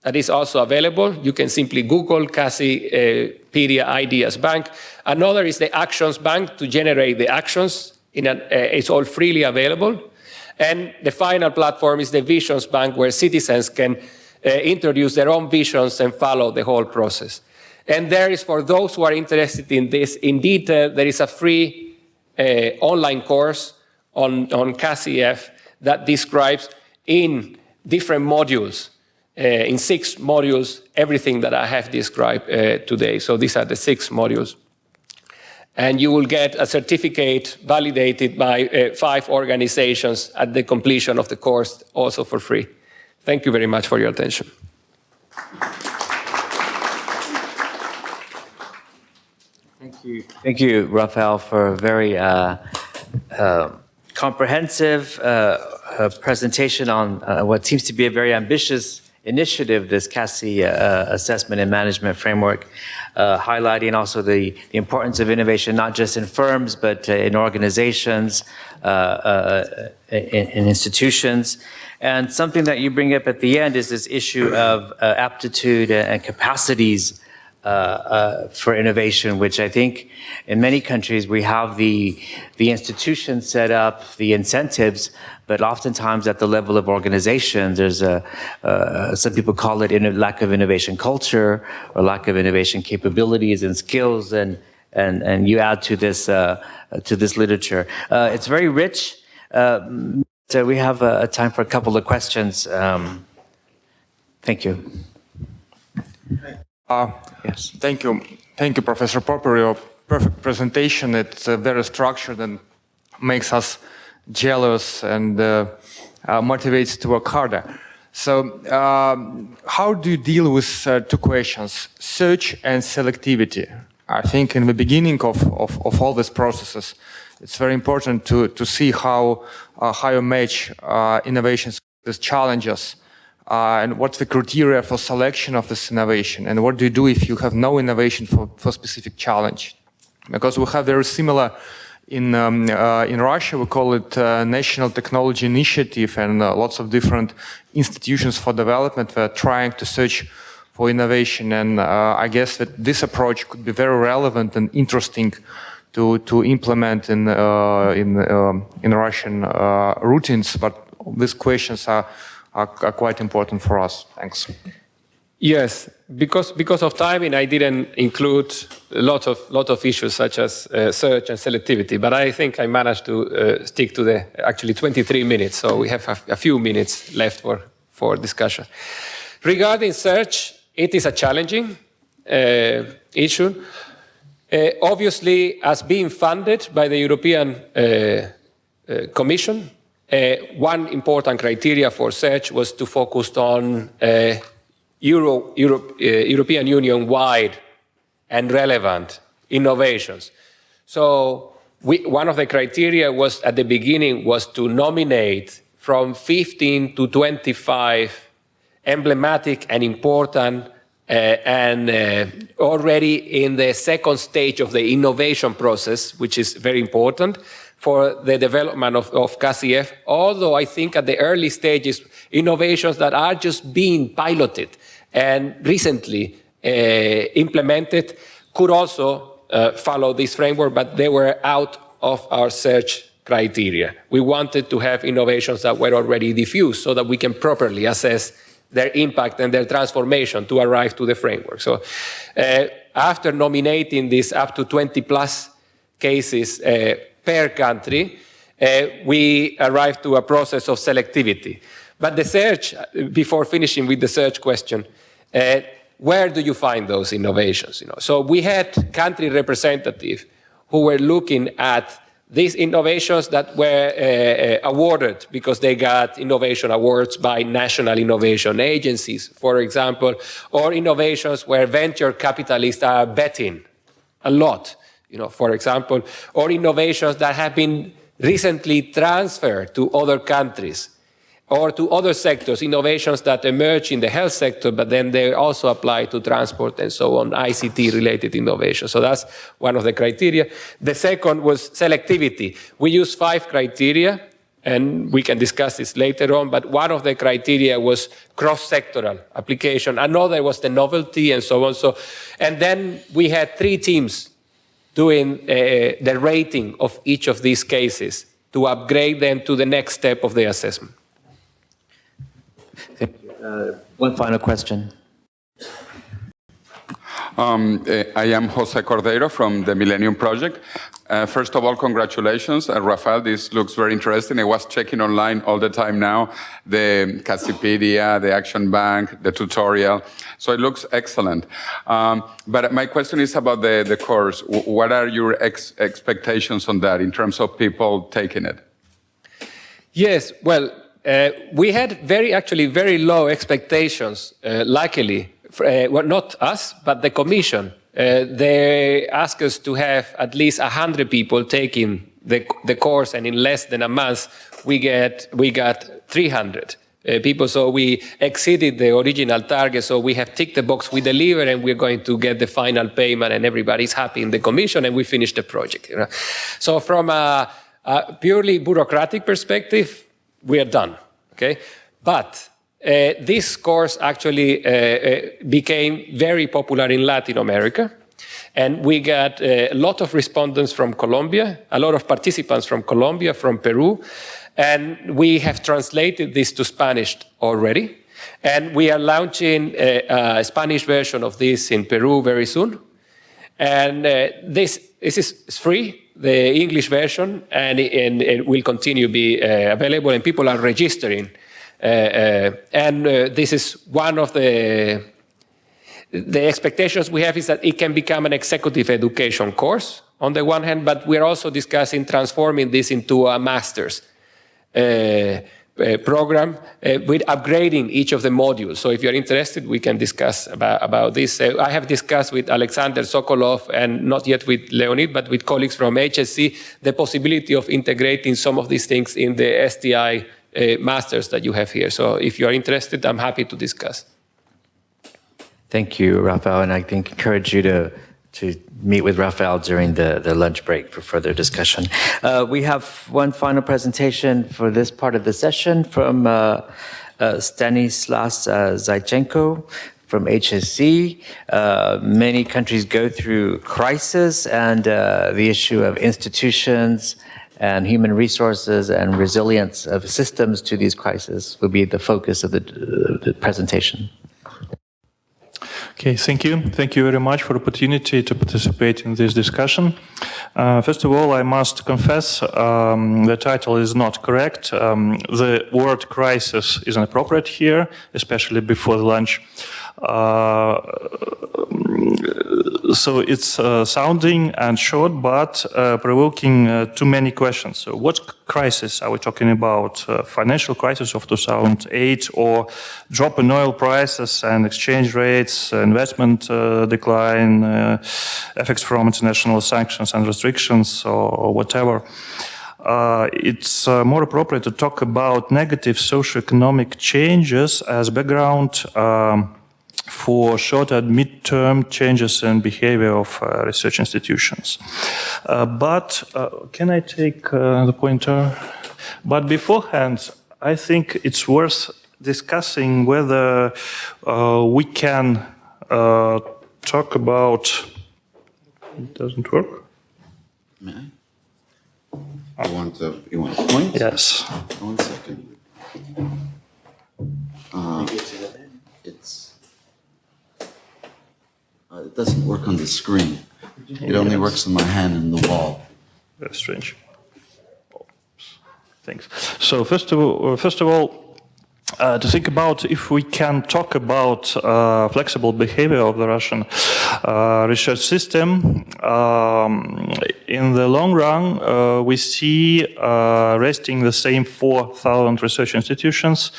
That is also available. You can simply Google Casipedia Ideas Bank. Another is the Actions Bank to generate the actions. It's all freely available. And the final platform is the Visions Bank, where citizens can introduce their own visions and follow the whole process. And there is, for those who are interested in this in detail, there is a free online course on CASIF that describes in different modules, in 6 modules, everything that I have described today. So these are the 6 modules. And you will get a certificate validated by 5 organizations at the completion of the course, also for free. Thank you very much for your attention. Thank you, Rafael, for a very comprehensive presentation on what seems to be a very ambitious initiative, this CASI assessment and management framework, highlighting also the importance of innovation, not just in firms, but in organizations, in institutions. And something that you bring up at the end is this issue of aptitude and capacities for innovation, which I think in many countries we have the institutions set up, the incentives, but oftentimes at the level of organization, there's some people call it lack of innovation culture or lack of innovation capabilities and skills, and you add to this literature. It's very rich. So we have time for a couple of questions. Thank you. Yes. Thank you, Professor Popper. Your perfect presentation. It's very structured and makes us jealous and motivates to work harder. So, how do you deal with 2 questions: search and selectivity? I think in the beginning of all these processes, it's very important to see how you match innovations with challenges. And what's the criteria for selection of this innovation? And what do you do if you have no innovation for specific challenge? Because we have very similar in Russia, we call it National Technology Initiative, and lots of different institutions for development were trying to search for innovation. And I guess that this approach could be very relevant and interesting to implement in Russian routines. But these questions are quite important for us. Thanks. Yes, because of timing, I didn't include a lot of issues such as search and selectivity, but I think I managed to stick to the actually 23 minutes, so we have a few minutes left for discussion. Regarding search, it is a challenging issue. Obviously, as being funded by the European Commission, one important criteria for search was to focus on European Union-wide and relevant innovations. So one of the criteria was at the beginning was to nominate from 15 to 25 emblematic and important and already in the second stage of the innovation process, which is very important for the development of KCF, although I think at the early stages, innovations that are just being piloted and recently implemented could also follow this framework, but they were out of our search criteria. We wanted to have innovations that were already diffused so that we can properly assess their impact and their transformation to arrive to the framework. So after nominating these up to 20 plus cases per country, we arrived to a process of selectivity. But the search, before finishing with the search question, where do you find those innovations? So we had country representatives who were looking at these innovations that were awarded because they got innovation awards by national innovation agencies, for example, or innovations where venture capitalists are betting a lot, for example, or innovations that have been recently transferred to other countries or to other sectors, innovations that emerge in the health sector, but then they also apply to transport and so on, ICT-related innovation. So that's one of the criteria. The second was selectivity. We used 5 criteria, and we can discuss this later on, but one of the criteria was cross-sectoral application. Another was the novelty and so on. And then we had 3 teams doing the rating of each of these cases to upgrade them to the next step of the assessment. One final question. I am Jose Cordeiro from the Millennium Project. First of all, congratulations. Rafael, this looks very interesting. I was checking online all the time now, the Cassiopeia, the Action Bank, the tutorial. So it looks excellent. But my question is about the course. What are your expectations on that in terms of people taking it? Yes, well, we had very low expectations, luckily. Well, not us, but the Commission. They asked us to have at least 100 people taking the course, and in less than a month, we got 300 people. So we exceeded the original target. So we have ticked the box, we deliver, and we're going to get the final payment, and everybody's happy in the Commission, and we finished the project. So from a purely bureaucratic perspective, we are done. Okay, but this course actually became very popular in Latin America, and we got a lot of respondents from Colombia, a lot of participants from Colombia, from Peru, and we have translated this to Spanish already, and we are launching a Spanish version of this in Peru very soon, and this is free, the English version, and it will continue to be available, and people are registering. And this is one of the expectations we have, is that it can become an executive education course on the one hand, but we're also discussing transforming this into a master's program with upgrading each of the modules. So if you're interested, we can discuss about this. I have discussed with Alexander Sokolov, and not yet with Leonid, but with colleagues from HSC, the possibility of integrating some of these things in the STI masters that you have here. So if you are interested, I'm happy to discuss. Thank you, Rafael, and I think encourage you to meet with Rafael during the lunch break for further discussion. We have one final presentation for this part of the session from Stanислав Zaichenko from HSC. Many countries go through crisis, and the issue of institutions and human resources and resilience of systems to these crises will be the focus of the presentation. Okay, thank you. Thank you very much for the opportunity to participate in this discussion. First of all, I must confess the title is not correct. The word crisis is inappropriate here, especially before the lunch. So it's sounding and short, but provoking too many questions. So what crisis are we talking about? Financial crisis of 2008, or drop in oil prices and exchange rates, investment decline, effects from international sanctions and restrictions, or whatever. It's more appropriate to talk about negative socioeconomic changes as background for short and mid-term changes in behavior of research institutions. But can I take the pointer? But beforehand, I think it's worth discussing whether we can talk about... It doesn't work? May I? You want a point? Yes. 1 second. It doesn't work on the screen. It only works on my hand and the wall. Very strange. Thanks. So first of all, to think about if we can talk about flexible behavior of the Russian research system. In the long run, we see resting the same 4,000 research institutions,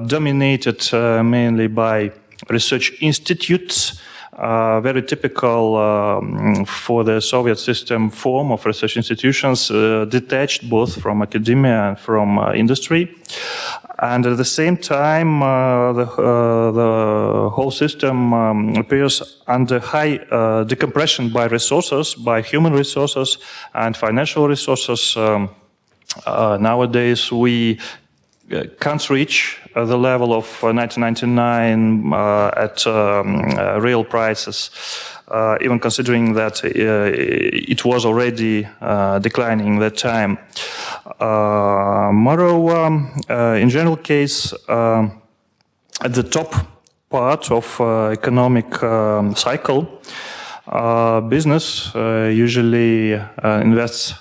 dominated mainly by research institutes, very typical for the Soviet system form of research institutions, detached both from academia and from industry. And at the same time, the whole system appears under high decompression by resources, by human resources and financial resources. Nowadays, we can't reach the level of 1999 at real prices, even considering that it was already declining that time. Moreover, in general case, at the top part of economic cycle, business usually invests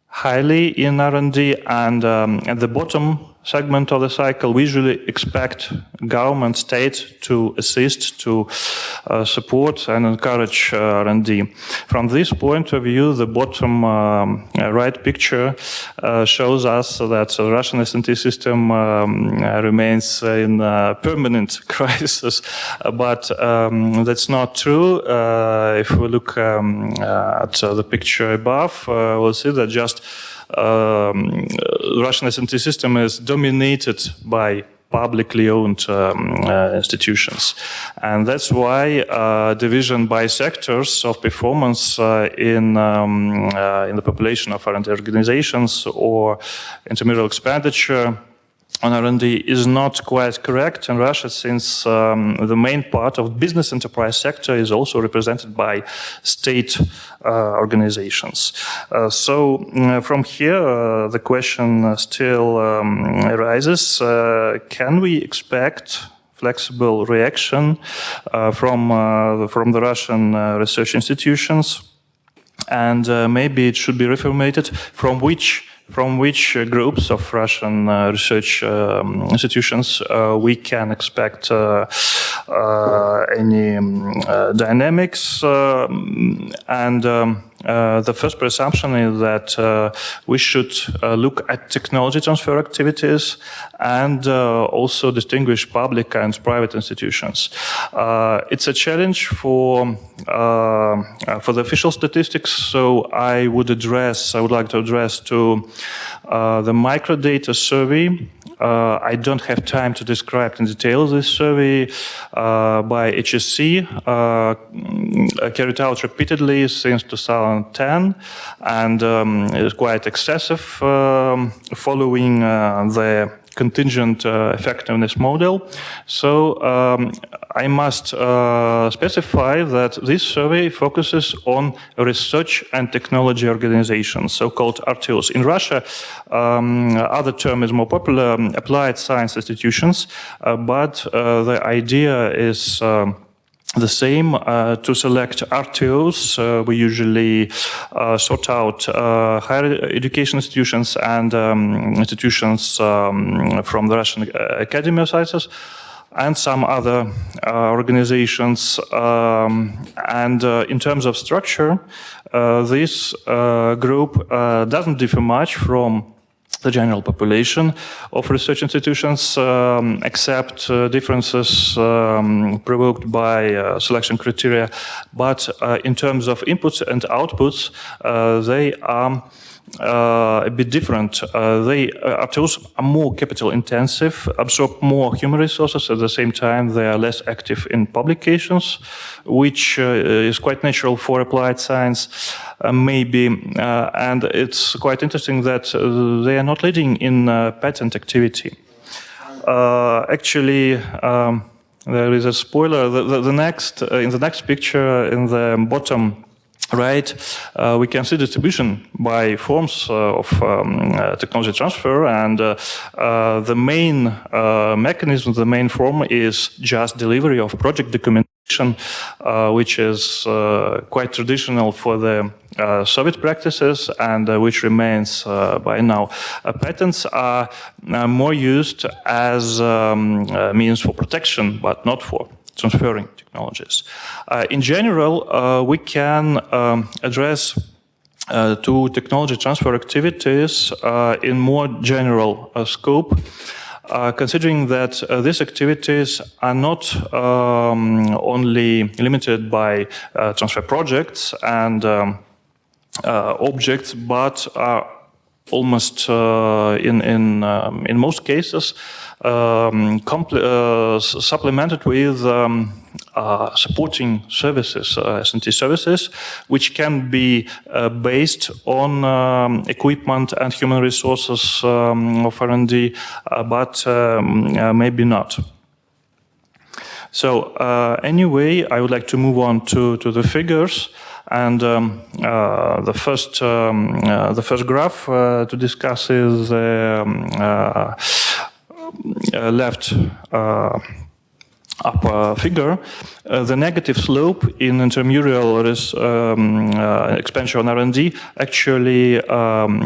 highly in R&D, and at the bottom segment of the cycle, we usually expect government, state to assist, to support and encourage R&D. From this point of view, the bottom right picture shows us that the Russian S&T system remains in permanent crisis, but that's not true. If we look at the picture above, we'll see that just Russian S&T system is dominated by publicly owned institutions. And that's why division by sectors of performance in the population of R&D organizations or intramural expenditure on R&D is not quite correct in Russia, since the main part of business enterprise sector is also represented by state organizations. So from here, the question still arises, can we expect flexible reaction from the Russian research institutions? And maybe it should be reformulated from which groups of Russian research institutions we can expect any dynamics. And the first presumption is that we should look at technology transfer activities and also distinguish public and private institutions. It's a challenge for the official statistics, so I would like to address to the microdata survey. I don't have time to describe in detail this survey by HSC, carried out repeatedly since 2010, and is quite excessive following the contingent effectiveness model. So I must specify that this survey focuses on research and technology organizations, so-called RTOs. In Russia, other term is more popular, applied science institutions, but the idea is the same. To select RTOs, we usually sort out higher education institutions and institutions from the Russian academia sizes. and some other organizations. And in terms of structure, this group doesn't differ much from the general population of research institutions, except differences provoked by selection criteria. But in terms of inputs and outputs, they are a bit different. RTOs are more capital intensive, absorb more human resources. At the same time, they are less active in publications, which is quite natural for applied science, maybe. And it's quite interesting that they are not leading in patent activity. Actually, there is a spoiler. In the next picture, in the bottom right, we can see distribution by forms of technology transfer, and the main mechanism, the main form is just delivery of project documentation, which is quite traditional for the Soviet practices and which remains by now. Patents are more used as means for protection, but not for transferring technologies. In general, we can address to technology transfer activities in more general scope, considering that these activities are not only limited by transfer projects and objects, but are almost in most cases supplemented with supporting services, S&T services, which can be based on equipment and human resources of R&D, but maybe not. So anyway, I would like to move on to the figures. And the first graph to discuss is left upper figure. The negative slope in intramural expenditure on R&D actually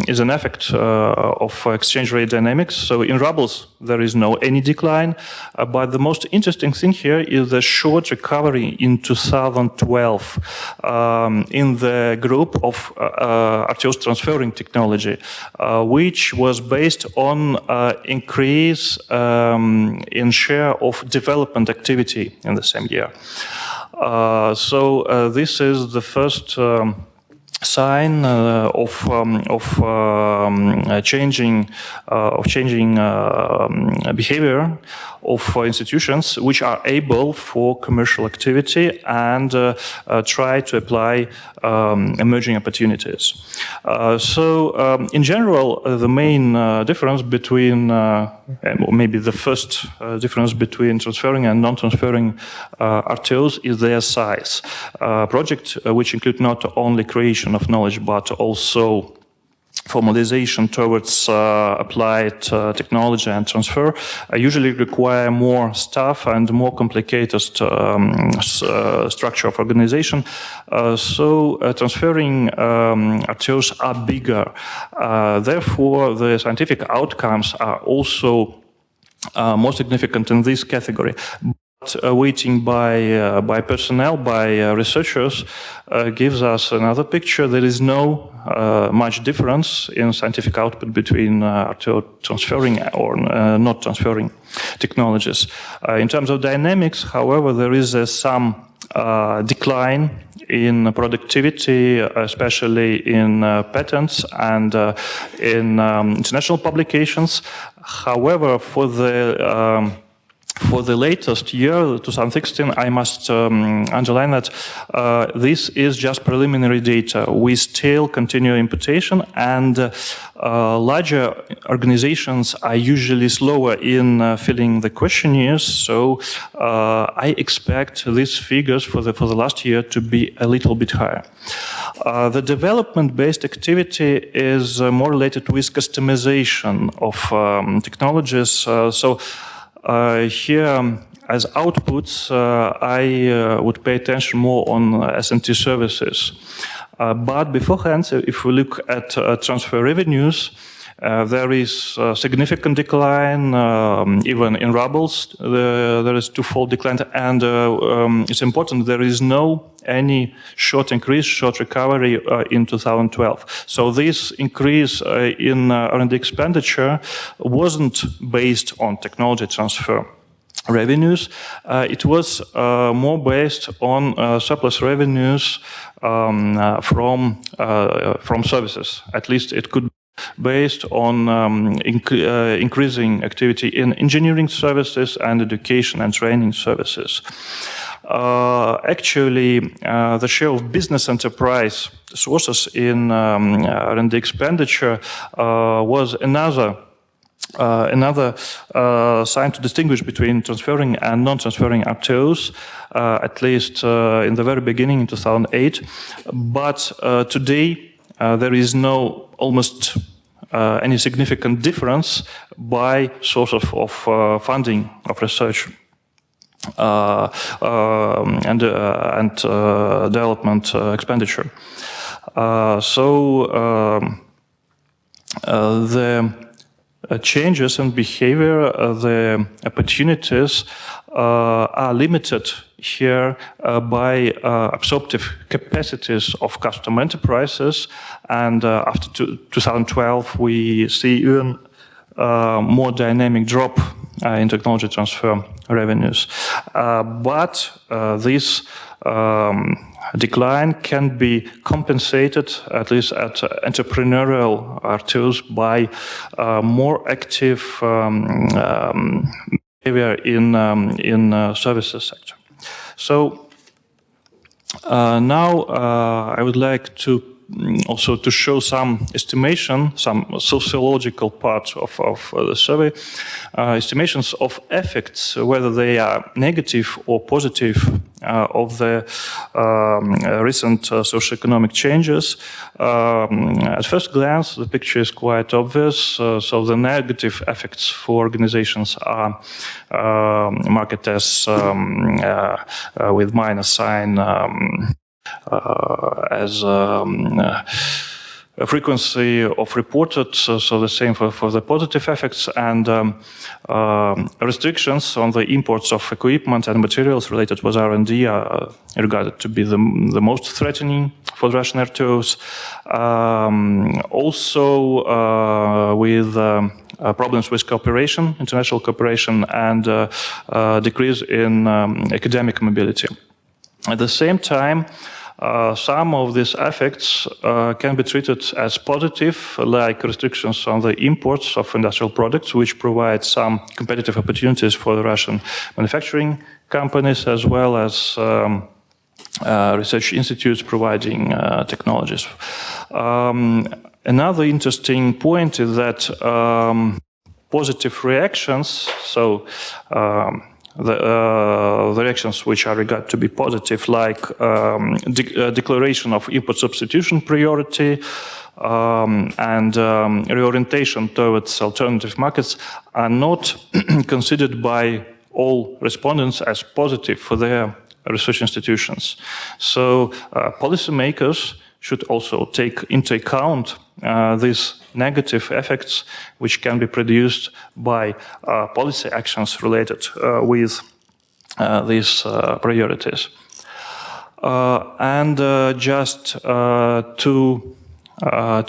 is an effect of exchange rate dynamics. So in rubles, there is no any decline. But the most interesting thing here is the short recovery in 2012 in the group of RTOs transferring technology, which was based on increase in share of development activity in the same year. So this is the first sign of changing behavior of institutions which are able for commercial activity and try to apply emerging opportunities. So in general, the main difference between, maybe the first difference between transferring and non-transferring RTOs is their size. Projects which include not only creation of knowledge but also formalization towards applied technology and transfer usually require more staff and more complicated structure of organization. So transferring RTOs are bigger. Therefore, the scientific outcomes are also more significant in this category. Weighting by personnel, by researchers, gives us another picture. There is no much difference in scientific output between RTO transferring or not transferring technologies. In terms of dynamics, however, there is some decline in productivity, especially in patents and in international publications. However, for the latest year, 2016, I must underline that this is just preliminary data. We still continue imputation, and larger organizations are usually slower in filling the questionnaires. So I expect these figures for the last year to be a little bit higher. The development-based activity is more related with customization of technologies. Here, as outputs, I would pay attention more on S&T services. But beforehand, if we look at transfer revenues, there is a significant decline, even in rubles. There is twofold decline, and it's important there is any short increase, short recovery in 2012. So this increase in R&D expenditure wasn't based on technology transfer revenues. It was more based on surplus revenues from services. At least it could be based on increasing activity in engineering services and education and training services. Actually, the share of business enterprise sources in R&D expenditure was another sign to distinguish between transferring and non-transferring RTOs, at least in the very beginning in 2008. But today, there is no almost any significant difference by source of funding of research and development expenditure. The changes in behavior, the opportunities are limited here by absorptive capacities of custom enterprises, and after 2012 we see even more dynamic drop in technology transfer revenues. But this decline can be compensated, at least at entrepreneurial RTOs, by more active behavior in services sector. So now I would like to also to show some estimation, some sociological part of the survey, estimations of effects, whether they are negative or positive, of the recent socioeconomic changes. At first glance, the picture is quite obvious. So the negative effects for organizations are marked as with minus sign, as a frequency of reported, so the same for the positive effects, and restrictions on the imports of equipment and materials related with R&D are regarded to be the most threatening for the Russian RTOs. Also with problems with cooperation, international cooperation, and decrease in academic mobility. At the same time, some of these effects can be treated as positive, like restrictions on the imports of industrial products, which provide some competitive opportunities for the Russian manufacturing companies, as well as research institutes providing technologies. Another interesting point is that positive reactions, so the reactions which are regarded to be positive, like declaration of import substitution priority and reorientation towards alternative markets, are not considered by all respondents as positive for their research institutions. So policymakers should also take into account these negative effects which can be produced by policy actions related with these priorities. And just to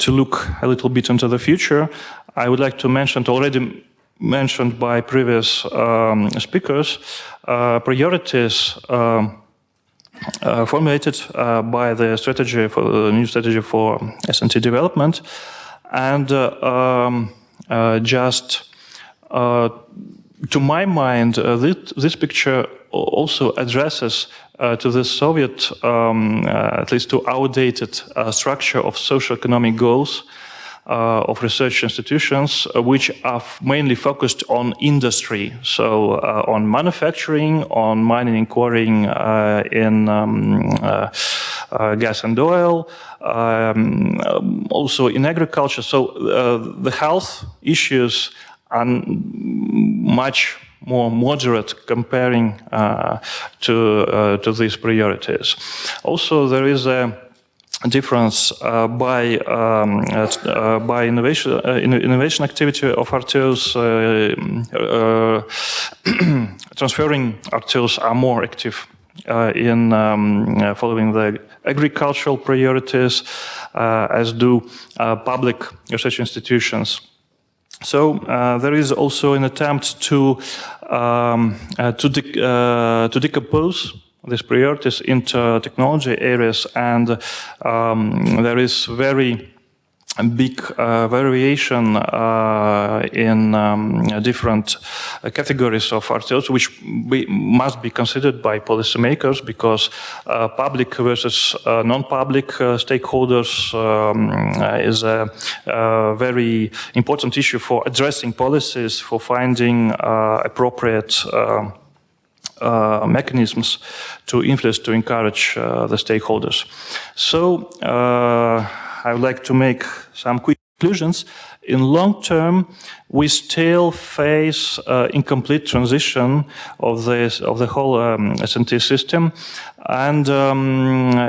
look a little bit into the future, I would like to mention, already mentioned by previous speakers, priorities formulated by the strategy for the new strategy for S&T development, and just to my mind, this picture also addresses to the Soviet, at least to outdated structure of socio-economic goals of research institutions, which are mainly focused on industry, so on manufacturing, on mining and quarrying in gas and oil, also in agriculture. So the health issues are much more moderate comparing to these priorities. Also, there is a difference by innovation activity of RTOs. Transferring RTOs are more active in following the agricultural priorities, as do public research institutions. So there is also an attempt to decompose these priorities into technology areas, and there is very big variation in different categories of RTOs, which must be considered by policymakers, because public versus non-public stakeholders is a very important issue for addressing policies, for finding appropriate mechanisms to influence, to encourage the stakeholders. So I would like to make some quick conclusions. In long term, we still face incomplete transition of the whole S&T system, and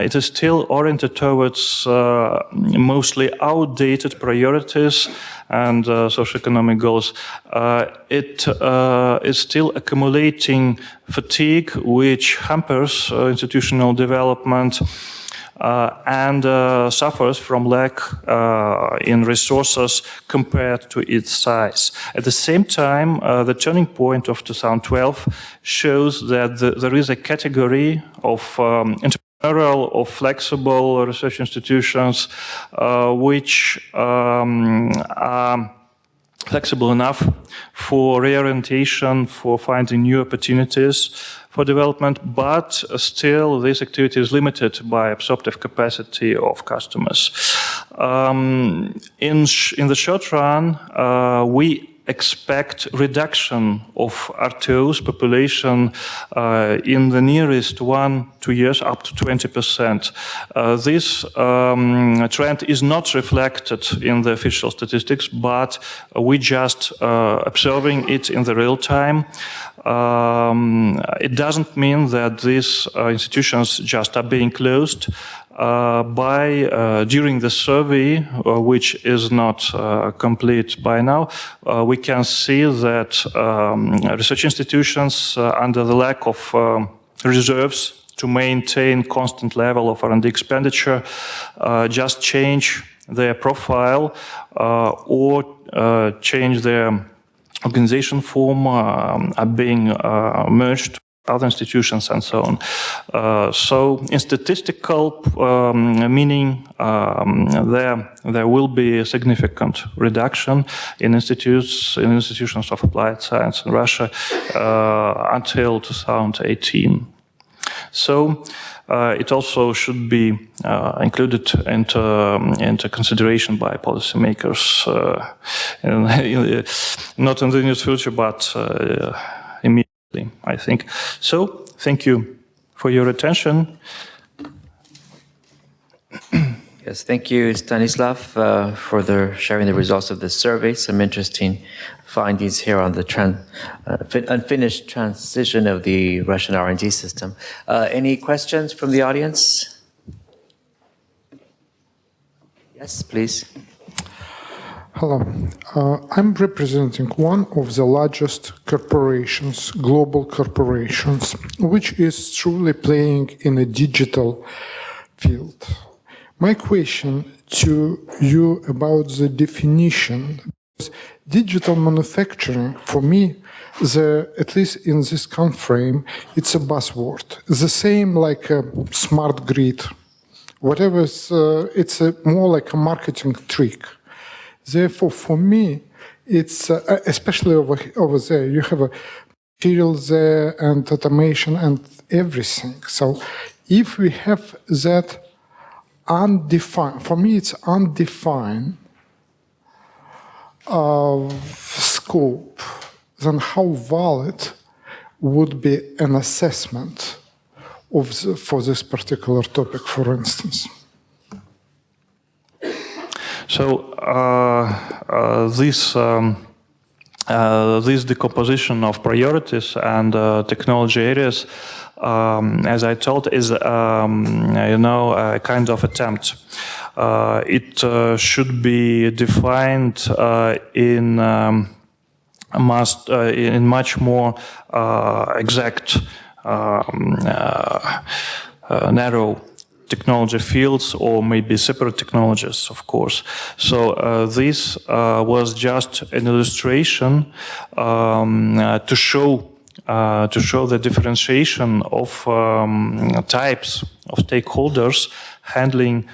it is still oriented towards mostly outdated priorities and socioeconomic goals. It is still accumulating fatigue, which hampers institutional development. And suffers from lack in resources compared to its size. At the same time, the turning point of 2012 shows that there is a category of entrepreneurial or flexible research institutions which are flexible enough for reorientation, for finding new opportunities for development, but still this activity is limited by absorptive capacity of customers. In the short run, we expect reduction of RTO's population in the nearest 1-2 years up to 20%. This trend is not reflected in the official statistics, but we just observing it in the real time. It doesn't mean that these institutions just are being closed. During the survey, which is not complete by now, we can see that research institutions, under the lack of reserves to maintain constant level of R&D expenditure, just change their profile or change their organization form, are being merged other institutions and so on. So in statistical meaning, there will be a significant reduction in institutions of applied science in Russia until 2018. So it also should be included into consideration by policymakers, not in the near future, but immediately, I think. So, thank you for your attention. Yes, thank you, Stanislav, for sharing the results of this survey. Some interesting findings here on the unfinished transition of the Russian R&D system. Any questions from the audience? Yes, please. Hello. I'm representing one of the largest corporations, global corporations, which is truly playing in a digital field. My question to you about the definition. Digital manufacturing, for me, at least in this time frame, it's a buzzword. The same like a smart grid. Whatever, it's more like a marketing trick. Therefore, for me, it's especially over there, you have a material there and automation and everything. So if we have that undefined, for me it's undefined scope, then how valid would be an assessment of for this particular topic, for instance? So this this decomposition of priorities and technology areas, as I told, is a kind of attempt. It should be defined in much more exact, narrow technology fields, or maybe separate technologies, of course. So this was just an illustration to show the differentiation of types of stakeholders handling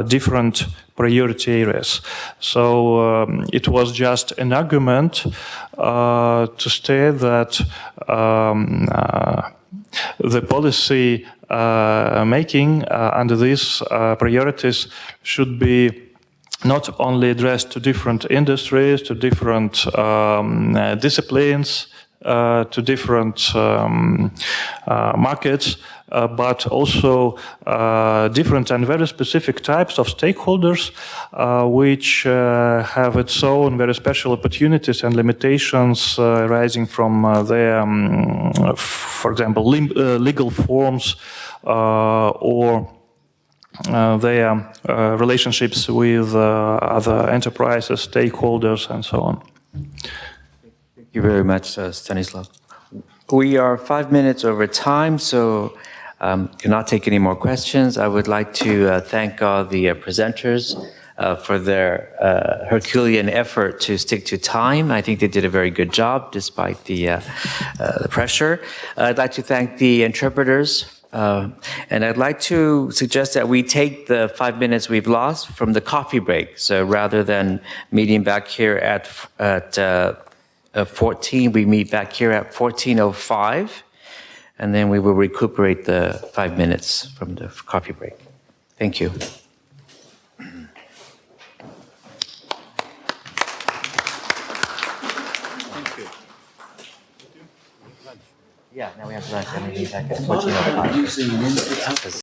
different priority areas. So it was just an argument to state that the policy making under these priorities should be not only addressed to different industries, to different disciplines, to different markets, but also different and very specific types of stakeholders which have its own very special opportunities and limitations arising from their, for example, legal forms or their relationships with other enterprises, stakeholders, and so on. Thank you very much, Stanislav. We are 5 minutes over time, so cannot take any more questions. I would like to thank all the presenters for their Herculean effort to stick to time. I think they did a very good job despite the pressure. I'd like to thank the interpreters, and I'd like to suggest that we take the 5 minutes we've lost from the coffee break. So rather than meeting back here at 14, we meet back here at 14:05, and then we will recuperate the 5 minutes from the coffee break. Thank you. Yeah, now we have lunch, and we meet back at 14:05.